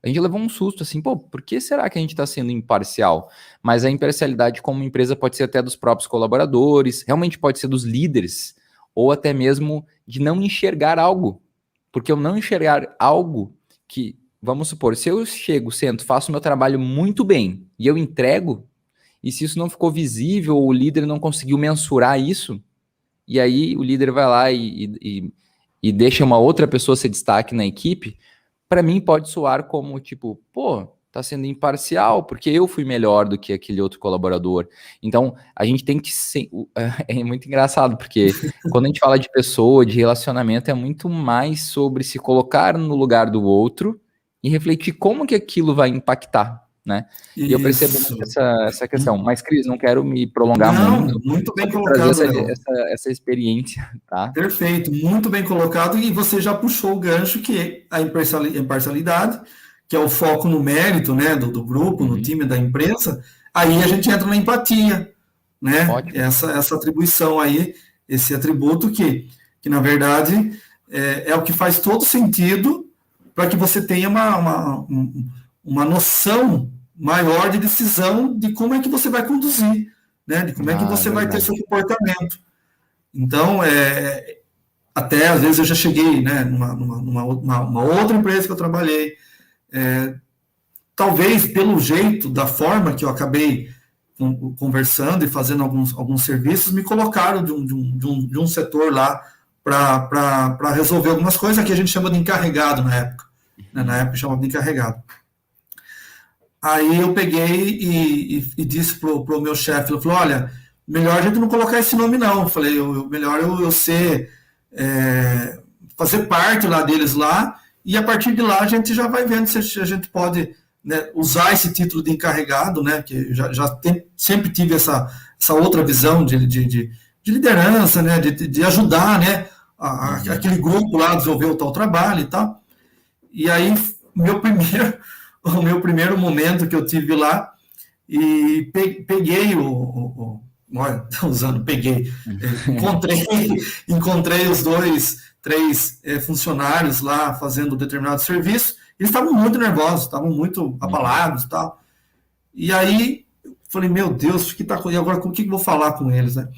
A: A gente levou um susto, assim, pô, por que será que a gente está sendo imparcial? Mas a imparcialidade como empresa pode ser até dos próprios colaboradores, realmente pode ser dos líderes, ou até mesmo de não enxergar algo. Porque eu não enxergar algo que, vamos supor, se eu chego, sento, faço meu trabalho muito bem, e eu entrego, e se isso não ficou visível, ou o líder não conseguiu mensurar isso, e aí o líder vai lá e deixa uma outra pessoa ser destaque na equipe, para mim pode soar como, tipo, pô, tá sendo imparcial, porque eu fui melhor do que aquele outro colaborador. Então, a gente tem que ser... É muito engraçado, porque quando a gente fala de pessoa, de relacionamento, é muito mais sobre se colocar no lugar do outro e refletir como que aquilo vai impactar, né? Isso. E eu percebo muito essa questão. Mas, Cris, não quero me prolongar muito.
B: Muito bem colocado,
A: trazer essa experiência, tá?
B: Perfeito, muito bem colocado. E você já puxou o gancho, que é a imparcialidade, que é o foco no mérito, né, do grupo, no time da empresa. Aí a gente entra na empatia, né? Essa atribuição aí, esse atributo que na verdade, é o que faz todo sentido para que você tenha uma noção maior de decisão de como é que você vai conduzir, né? De como é que você vai ter seu comportamento. Então, até às vezes eu já cheguei, né, numa outra empresa que eu trabalhei, talvez pelo jeito, da forma que eu acabei conversando e fazendo alguns serviços, me colocaram de um setor lá para resolver algumas coisas que a gente chama de encarregado na época. Né? Na época chamava de encarregado. Aí eu peguei e disse pro meu chefe, ele falou, olha, melhor a gente não colocar esse nome não. Eu falei, melhor eu ser, fazer parte lá deles lá, e a partir de lá a gente já vai vendo se a gente pode, né, usar esse título de encarregado, né, que sempre tive essa outra visão de liderança, né, de ajudar, né, aquele grupo lá a desenvolver o tal trabalho e tal. E aí, o meu primeiro momento que eu tive lá, e peguei olha, peguei. Encontrei os 3 funcionários lá fazendo determinado serviço. Eles estavam muito nervosos, estavam muito abalados e tal. E aí, falei, meu Deus, e agora com o que eu vou falar com eles, né?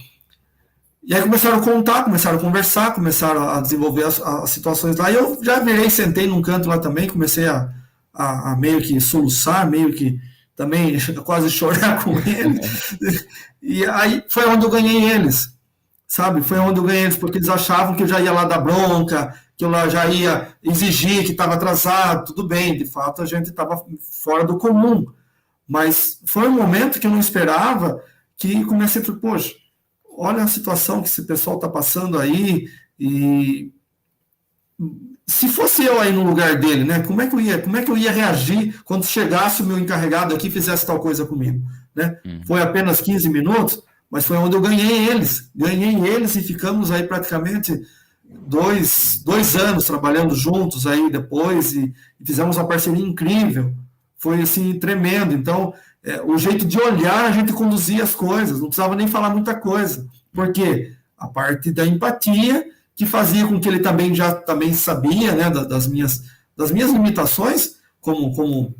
B: E aí começaram a contar, começaram a conversar, começaram a desenvolver as situações lá. E eu já sentei num canto lá também, comecei a meio que soluçar, meio que também quase chorar com eles. E aí foi onde eu ganhei eles, sabe? Foi onde eu ganhei eles, porque eles achavam que eu já ia lá dar bronca, que eu já ia exigir que estava atrasado, tudo bem, de fato a gente estava fora do comum. Mas foi um momento que eu não esperava, que comecei a falar, poxa, olha a situação que esse pessoal está passando aí, e se fosse eu aí no lugar dele, né, como é que eu ia reagir quando chegasse o meu encarregado aqui e fizesse tal coisa comigo, né? Foi apenas 15 minutos, mas foi onde eu ganhei eles e ficamos aí praticamente dois anos trabalhando juntos aí depois, e fizemos uma parceria incrível, foi assim, tremendo. Então, o jeito de olhar, a gente conduzia as coisas, não precisava nem falar muita coisa, porque a parte da empatia, que fazia com que ele também sabia, né, das minhas limitações, como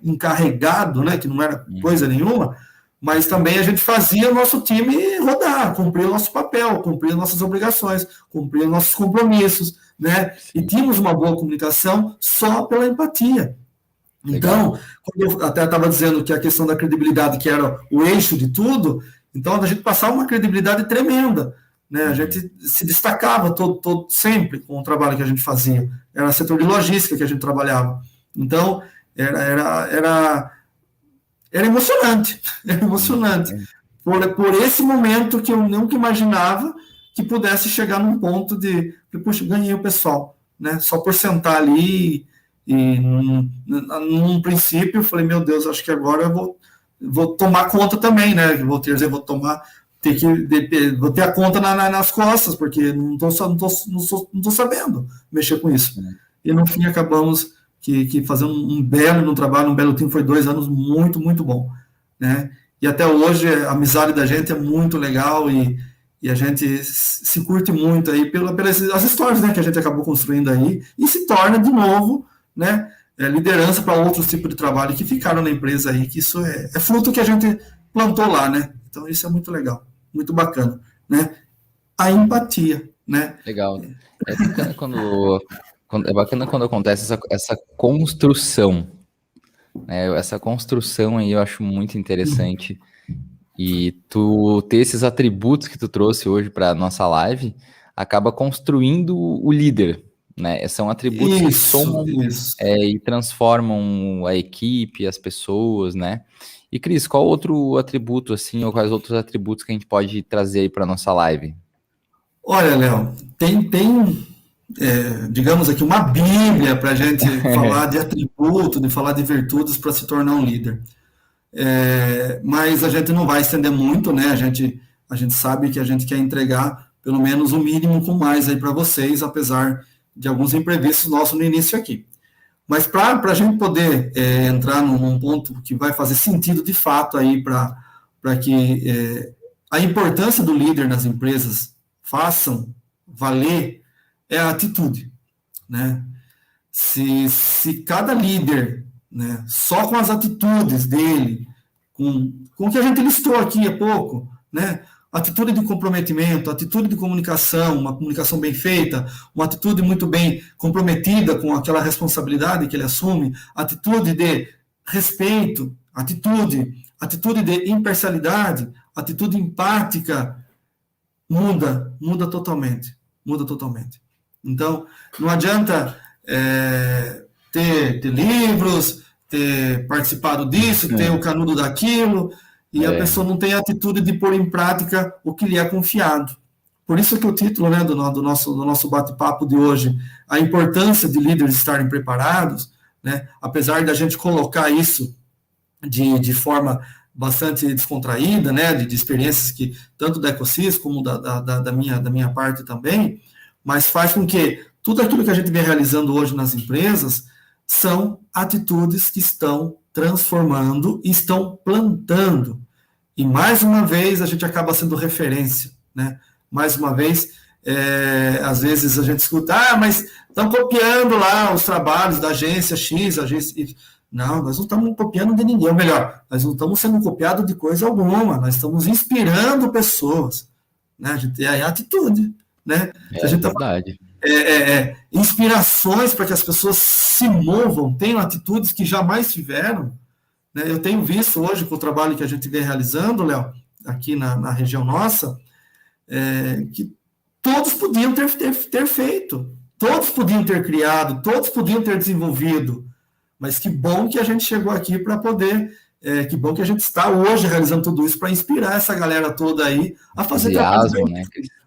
B: encarregado, né, que não era coisa nenhuma, mas também a gente fazia o nosso time rodar, cumprir o nosso papel, cumprir nossas obrigações, cumprir nossos compromissos, né, e tínhamos uma boa comunicação só pela empatia. Então, quando eu até estava dizendo que a questão da credibilidade, que era o eixo de tudo, então a gente passava uma credibilidade tremenda, né? A gente se destacava sempre com o trabalho que a gente fazia. Era setor de logística que a gente trabalhava. Então, era emocionante. Era emocionante. Por esse momento que eu nunca imaginava que pudesse chegar num ponto de, poxa, ganhei o pessoal, né? Só por sentar ali. E num princípio eu falei, meu Deus, acho que agora eu vou tomar conta também, né? Vou ter a conta nas costas, porque não tô sabendo mexer com isso. E no fim acabamos que fazendo um belo trabalho, um belo tempo, foi 2 anos muito, muito bom, né? E até hoje a amizade da gente é muito legal, e a gente se curte muito aí pelas histórias, né, que a gente acabou construindo aí, e se torna de novo, né, liderança para outros tipos de trabalho que ficaram na empresa aí, que isso é fruto que a gente plantou lá, né? Então isso é muito legal, muito bacana, né? A empatia, né?
A: Legal. É bacana quando acontece essa construção, né? Essa construção aí eu acho muito interessante. E tu ter esses atributos que tu trouxe hoje para nossa live acaba construindo o líder, né? São atributos que somam e transformam a equipe, as pessoas, né? E Cris, qual outro atributo, assim, ou quais outros atributos que a gente pode trazer aí para nossa live?
B: Olha, Léo, tem digamos aqui, uma bíblia para a gente falar de atributo, de falar de virtudes para se tornar um líder. Mas a gente não vai estender muito, né? A gente sabe que a gente quer entregar pelo menos o mínimo com mais aí para vocês, apesar de alguns imprevistos nossos no início aqui. Mas para a gente poder entrar num ponto que vai fazer sentido de fato aí para que a importância do líder nas empresas façam valer, é a atitude, né? Se cada líder, né, só com as atitudes dele, com o que a gente listou aqui há pouco, né, atitude de comprometimento, atitude de comunicação, uma comunicação bem feita, uma atitude muito bem comprometida com aquela responsabilidade que ele assume, atitude de respeito, atitude de imparcialidade, atitude empática, muda totalmente. Então, não adianta ter livros, ter participado disso, ter o canudo daquilo, e a pessoa não tem a atitude de pôr em prática o que lhe é confiado. Por isso que o título, né, do nosso bate-papo de hoje, a importância de líderes estarem preparados, né, apesar da gente colocar isso de forma bastante descontraída, né, de experiências que tanto da Ecosys como da minha parte também, mas faz com que tudo aquilo que a gente vem realizando hoje nas empresas são atitudes que estão transformando e estão plantando. E mais uma vez a gente acaba sendo referência, né? Mais uma vez, às vezes a gente escuta, mas estão copiando lá os trabalhos da agência X, agência Y. Não, nós não estamos copiando de ninguém, ou melhor, nós não estamos sendo copiados de coisa alguma, nós estamos inspirando pessoas, né? A gente é a atitude, né? A gente
A: verdade.
B: Inspirações para que as pessoas se movam, tenham atitudes que jamais tiveram, né? Eu tenho visto hoje, com o trabalho que a gente vem realizando, Léo, aqui na região nossa, que todos podiam ter feito, todos podiam ter criado, todos podiam ter desenvolvido, mas que bom que a gente chegou aqui para poder, que bom que a gente está hoje realizando tudo isso para inspirar essa galera toda aí a fazer trabalho.
A: Né?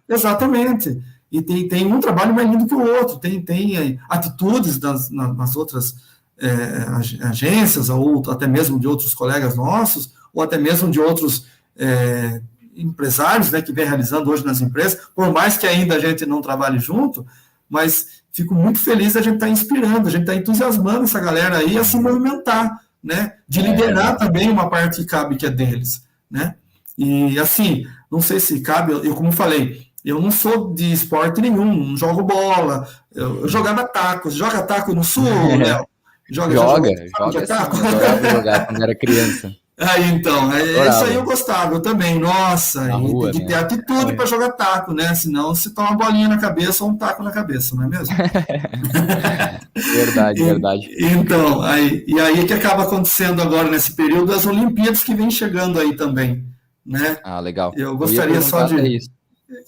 B: Exatamente. E tem um trabalho mais lindo que o outro, tem atitudes nas outras agências, ou até mesmo de outros colegas nossos, ou até mesmo de outros empresários, né, que vem realizando hoje nas empresas, por mais que ainda a gente não trabalhe junto, mas fico muito feliz de a gente estar inspirando, a gente está entusiasmando essa galera aí a se movimentar, né, de liderar também uma parte que cabe, que é deles, né, e assim, não sei se cabe, eu como falei, eu não sou de esporte nenhum, não jogo bola, eu jogava taco. Você joga taco no sul, Léo?
A: Joga taco? Eu adorava jogar quando era criança.
B: Aí, então, isso aí eu gostava, eu também, nossa,
A: rua,
B: tem que ter atitude para jogar taco, né, senão se toma uma bolinha na cabeça ou um taco na cabeça, não é mesmo?
A: Verdade.
B: Então, aí que acaba acontecendo agora nesse período das Olimpíadas que vem chegando aí também, né?
A: Legal.
B: Eu gostaria só de...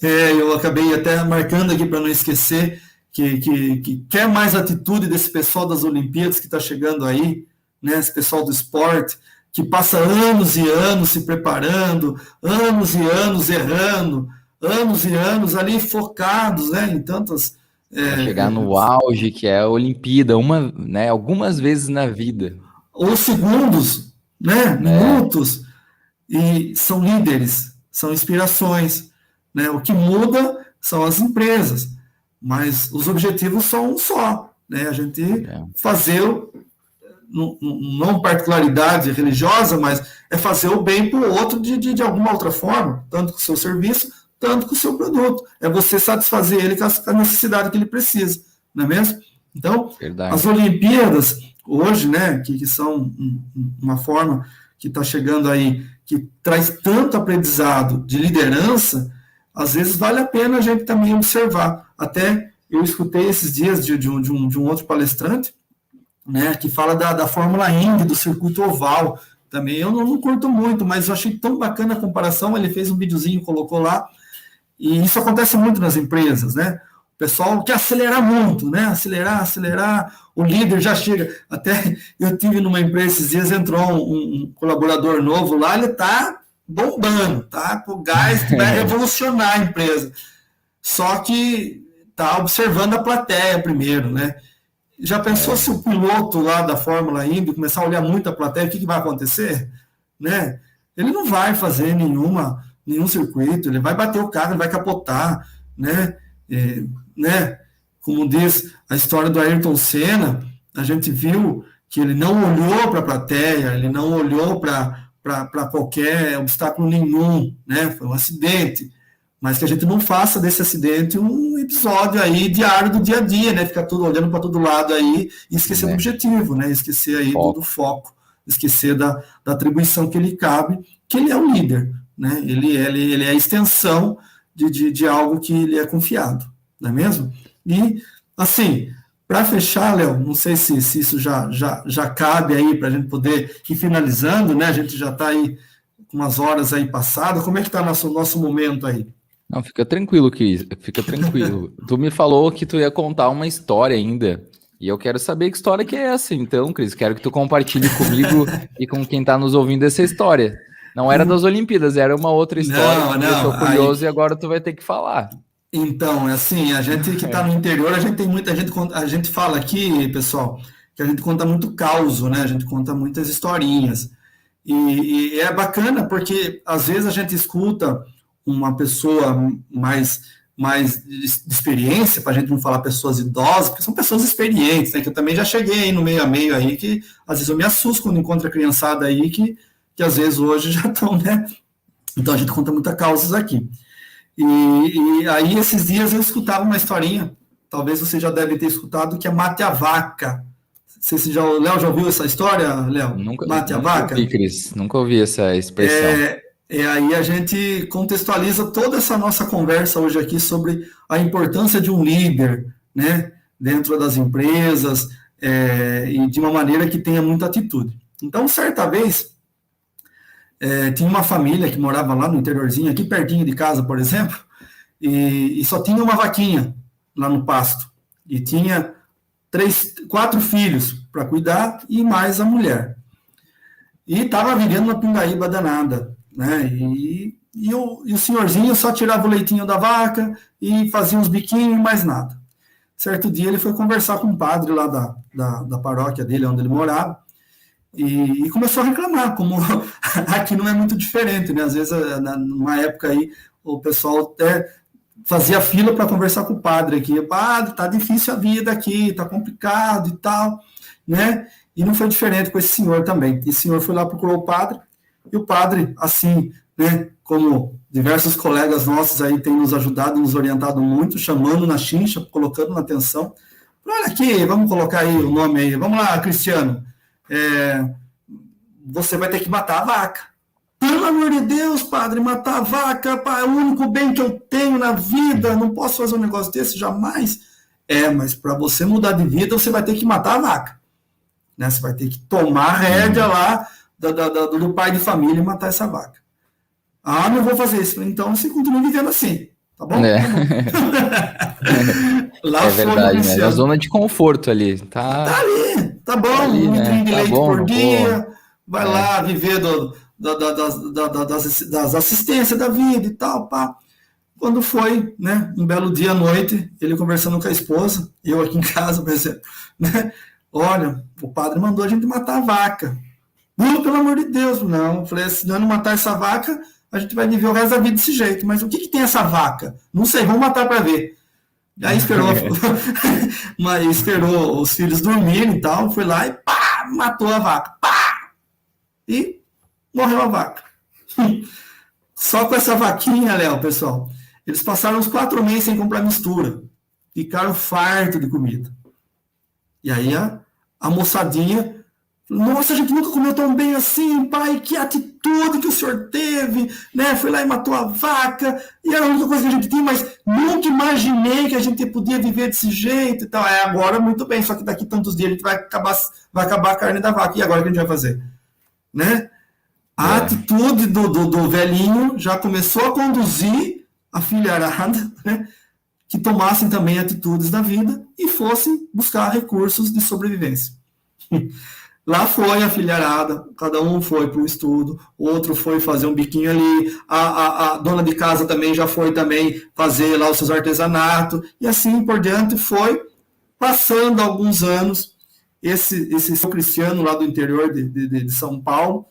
B: eu acabei até marcando aqui para não esquecer que quer mais atitude desse pessoal das Olimpíadas que está chegando aí, né, esse pessoal do esporte, que passa anos e anos se preparando, anos e anos errando, anos e anos ali focados, né, em tantas...
A: chegar no auge, que é a Olimpíada, né, algumas vezes na vida.
B: Ou segundos, né, minutos, e são líderes, são inspirações, né, o que muda são as empresas, mas os objetivos são um só, né, a gente fazer... não particularidade religiosa, mas é fazer o bem para o outro de alguma outra forma, tanto com o seu serviço, tanto com o seu produto. É você satisfazer ele com a necessidade que ele precisa, não é mesmo? Então, as Olimpíadas, hoje, né, que são uma forma que está chegando aí, que traz tanto aprendizado de liderança, às vezes vale a pena a gente também observar. Até eu escutei esses dias de um outro palestrante, né, que fala da Fórmula Indy, do circuito oval, também eu não curto muito, mas eu achei tão bacana a comparação, ele fez um videozinho, colocou lá, e isso acontece muito nas empresas, né, o pessoal quer acelerar muito, né, acelerar, o líder já chega, até eu tive numa empresa esses dias, entrou um colaborador novo lá, ele tá bombando, tá com gás que vai revolucionar a empresa, só que tá observando a plateia primeiro, né. Já pensou se o piloto lá da Fórmula Indy começar a olhar muito a plateia, o que vai acontecer? Né? Ele não vai fazer nenhum circuito, ele vai bater o carro, ele vai capotar, né? Como diz a história do Ayrton Senna, a gente viu que ele não olhou para a plateia, ele não olhou para qualquer obstáculo nenhum, né? Foi um acidente. Mas que a gente não faça desse acidente um episódio aí diário do dia a dia, né? Ficar tudo olhando para todo lado aí e esquecer do objetivo, né? Esquecer aí do foco, esquecer da atribuição que ele cabe, que ele é o líder, né? Ele é a extensão de algo que lhe é confiado, não é mesmo? E, assim, para fechar, Léo, não sei se isso já cabe aí para a gente poder ir finalizando, né? A gente já está aí com umas horas aí passadas. Como é que está nosso momento aí?
A: Não, fica tranquilo, Cris, fica tranquilo. Tu me falou que tu ia contar uma história ainda, e eu quero saber que história que é essa, então, Cris, quero que tu compartilhe comigo e com quem está nos ouvindo essa história. Não era das Olimpíadas, era uma outra história que me deixou curioso e agora tu vai ter que falar.
B: Então, assim, a gente que está no interior, a gente tem muita gente, a gente fala aqui, pessoal, que a gente conta muito caos, né? A gente conta muitas historinhas. E é bacana porque, às vezes, a gente escuta uma pessoa mais de experiência, para a gente não falar pessoas idosas, porque são pessoas experientes, né, que eu também já cheguei aí no meio a meio aí, que às vezes eu me assusto quando encontro a criançada aí, que às vezes hoje já estão, né, então a gente conta muitas causas aqui. E aí esses dias eu escutava uma historinha, talvez você já deve ter escutado, que é Mate a Vaca. O Léo já ouviu essa história, Léo? Mate a Vaca?
A: Nunca ouvi, Cris, nunca ouvi essa expressão.
B: Aí a gente contextualiza toda essa nossa conversa hoje aqui sobre a importância de um líder, né, dentro das empresas, e de uma maneira que tenha muita atitude. Então, certa vez, tinha uma família que morava lá no interiorzinho, aqui pertinho de casa, por exemplo, e só tinha uma vaquinha lá no pasto. E tinha 4 filhos para cuidar e mais a mulher. E estava vivendo uma pindaíba danada, né? E o senhorzinho só tirava o leitinho da vaca e fazia uns biquinhos e mais nada. Certo dia ele foi conversar com um padre lá da paróquia dele, onde ele morava, e começou a reclamar, como aqui não é muito diferente, né? Às vezes, numa época aí, o pessoal até fazia fila para conversar com o padre aqui. Padre, tá difícil a vida aqui, tá complicado e tal, né? E não foi diferente com esse senhor também. Esse senhor foi lá, procurou o padre, e o padre, assim, né, como diversos colegas nossos aí têm nos ajudado, nos orientado muito, chamando na chincha, colocando na atenção. Olha aqui, vamos colocar aí o nome aí. Vamos lá, Cristiano. Você vai ter que matar a vaca. Pelo amor de Deus, padre, matar a vaca é o único bem que eu tenho na vida, não posso fazer um negócio desse jamais. Mas para você mudar de vida, você vai ter que matar a vaca. Né? Você vai ter que tomar a rédea lá do pai de família e matar essa vaca. Não vou fazer isso. Então você continua vivendo assim, tá bom?
A: Lá verdade, né? Na zona de conforto ali. Tá
B: ali, tá bom,
A: ali,
B: um litrinho de leite por dia, vai lá viver das assistências da vida e tal, pá. Quando foi, né, um belo dia à noite, ele conversando com a esposa, eu aqui em casa, por exemplo, né, olha, o padre mandou a gente matar a vaca. Não, pelo amor de Deus, não. Eu falei, se não matar essa vaca, a gente vai viver o resto da vida desse jeito. Mas o que tem essa vaca? Não sei, vamos matar para ver. Aí esperou os filhos dormirem e tal, foi lá e pá, matou a vaca. Pá! E morreu a vaca. Só com essa vaquinha, Léo, pessoal, eles passaram uns 4 meses sem comprar mistura. Ficaram fartos de comida. E aí a moçadinha, nossa, a gente nunca comeu tão bem assim, pai, que atitude que o senhor teve, né? Foi lá e matou a vaca, e era a única coisa que a gente tinha, mas nunca imaginei que a gente podia viver desse jeito e tal. Agora muito bem, só que daqui tantos dias a gente vai acabar a carne da vaca, e agora o que a gente vai fazer? Né? A atitude do velhinho já começou a conduzir a filharada, né? Que tomassem também atitudes da vida e fossem buscar recursos de sobrevivência. Lá foi a filharada, cada um foi para o estudo, outro foi fazer um biquinho ali, a dona de casa também já foi também fazer lá os seus artesanatos, e assim por diante foi passando alguns anos. Esse São Cristiano lá do interior de São Paulo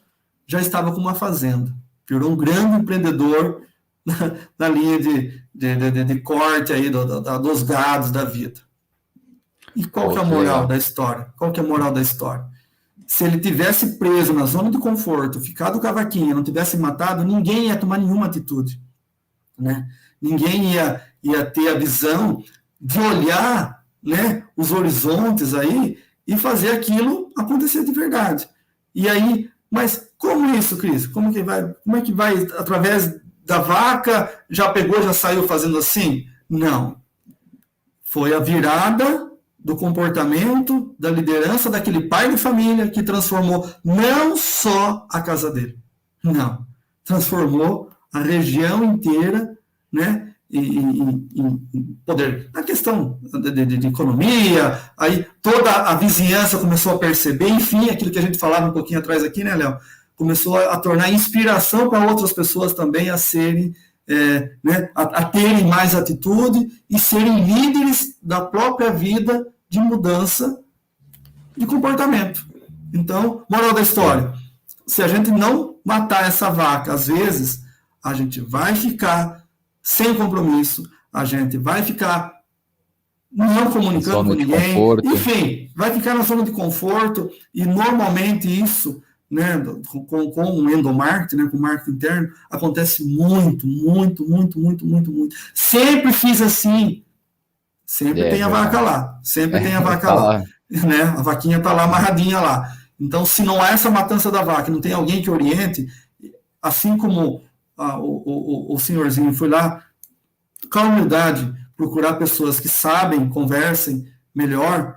B: já estava com uma fazenda, virou um grande empreendedor na linha de corte aí dos gados da vida. E qual que é a moral da história? Qual que é a moral da história? Se ele tivesse preso na zona de conforto, ficado com a vaquinha, não tivesse matado, ninguém ia tomar nenhuma atitude. Né? Ninguém ia ter a visão de olhar, né, os horizontes aí e fazer aquilo acontecer de verdade. E aí, mas como isso, Cris? Como é que vai através da vaca, já pegou, já saiu fazendo assim? Não. Foi a virada do comportamento, da liderança daquele pai de família que transformou não só a casa dele, não, transformou a região inteira, né, em poder. Na questão de economia, aí toda a vizinhança começou a perceber, enfim, aquilo que a gente falava um pouquinho atrás aqui, né, Léo? Começou a tornar inspiração para outras pessoas também a serem, né, a terem mais atitude e serem líderes da própria vida de mudança de comportamento. Então, moral da história, se a gente não matar essa vaca, às vezes, a gente vai ficar sem compromisso, a gente vai ficar não comunicando com ninguém, enfim, vai ficar na zona de conforto, e normalmente isso, né, com o endomarketing, né, com o marketing interno, acontece muito. Sempre fiz assim. Sempre tem a vaca lá. Sempre tem a vaca lá. Né? A vaquinha está lá amarradinha lá. Então, se não há essa matança da vaca, não tem alguém que oriente, assim como o senhorzinho foi lá, com a humildade, procurar pessoas que sabem, conversem melhor,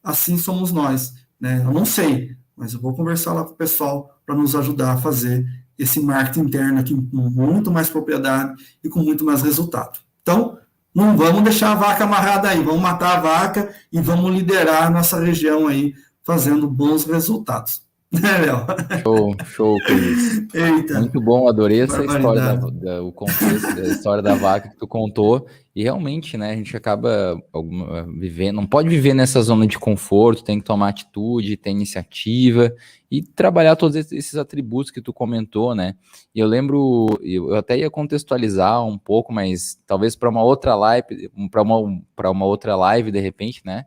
B: assim somos nós. Né? Eu não sei mas eu vou conversar lá com o pessoal para nos ajudar a fazer esse marketing interno aqui com muito mais propriedade e com muito mais resultado. Então, não vamos deixar a vaca amarrada aí, vamos matar a vaca e vamos liderar a nossa região aí, fazendo bons resultados. Né, Léo?
A: Show, Cris.
B: Eita.
A: Muito bom, adorei essa história, o contexto da história da vaca que tu contou. E realmente, né, a gente acaba vivendo, não pode viver nessa zona de conforto, tem que tomar atitude, ter iniciativa e trabalhar todos esses atributos que tu comentou, né? E eu lembro, eu até ia contextualizar um pouco, mas talvez para uma outra live, para uma outra live, de repente, né?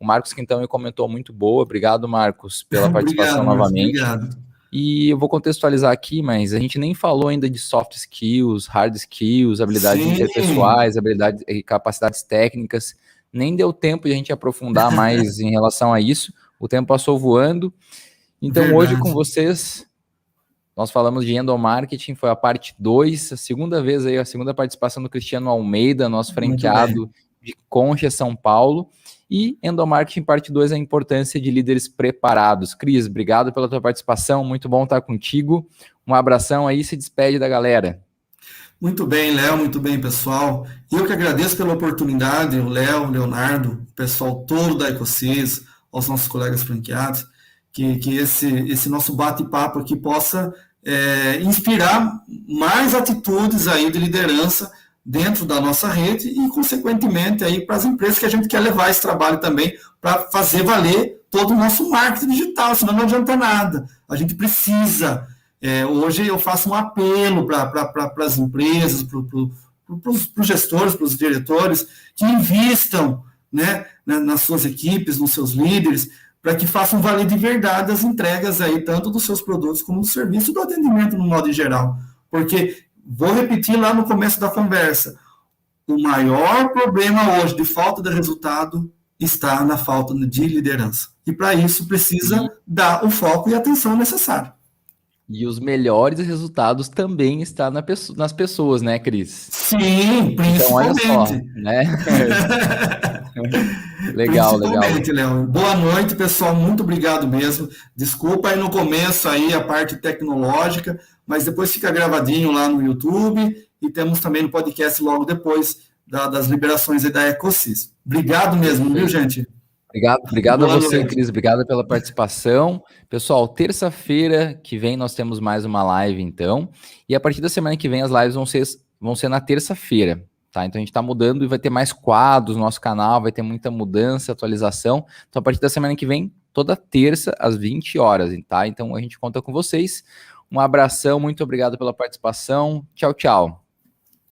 A: O Marcos Quintão me comentou muito boa. Obrigado, Marcos, pela participação novamente.
B: Obrigado.
A: E eu vou contextualizar aqui, mas a gente nem falou ainda de soft skills, hard skills, habilidades interpessoais, habilidades e capacidades técnicas. Nem deu tempo de a gente aprofundar mais em relação a isso. O tempo passou voando. Então, hoje com vocês, nós falamos de endomarketing, foi a parte 2, a segunda vez aí, a segunda participação do Cristiano Almeida, nosso franqueado de Concha, São Paulo. E endomarketing parte 2, a importância de líderes preparados. Cris, obrigado pela tua participação, muito bom estar contigo. Um abração aí, se despede da galera.
B: Muito bem, Léo, muito bem, pessoal. Eu que agradeço pela oportunidade, o Léo, o Leonardo, o pessoal todo da Ecosys, aos nossos colegas franqueados, que esse nosso bate-papo aqui possa inspirar mais atitudes aí de liderança dentro da nossa rede e, consequentemente, aí para as empresas que a gente quer levar esse trabalho também para fazer valer todo o nosso marketing digital, senão não adianta nada. A gente precisa. Hoje eu faço um apelo para as empresas, para os gestores, para os diretores, que invistam, né, nas suas equipes, nos seus líderes, para que façam valer de verdade as entregas aí, tanto dos seus produtos como do serviço do atendimento no modo geral. Porque vou repetir lá no começo da conversa, o maior problema hoje de falta de resultado está na falta de liderança. E para isso precisa dar o foco e a atenção necessário.
A: E os melhores resultados também estão nas pessoas, né, Cris?
B: Sim, principalmente.
A: Então, olha só, né? Legal.
B: Léo. Boa noite, pessoal. Muito obrigado mesmo. Desculpa aí no começo aí a parte tecnológica, mas depois fica gravadinho lá no YouTube e temos também no podcast logo depois das liberações aí da Ecosys. Obrigado mesmo, viu, gente?
A: Obrigado a você, Cris. Obrigado pela participação. Pessoal, terça-feira que vem nós temos mais uma live, então. E a partir da semana que vem as lives vão ser na terça-feira, tá? Então a gente está mudando e vai ter mais quadros no nosso canal, vai ter muita mudança, atualização. Então a partir da semana que vem, toda terça às 20 horas, tá? Então a gente conta com vocês. Um abração, muito obrigado pela participação. Tchau, tchau.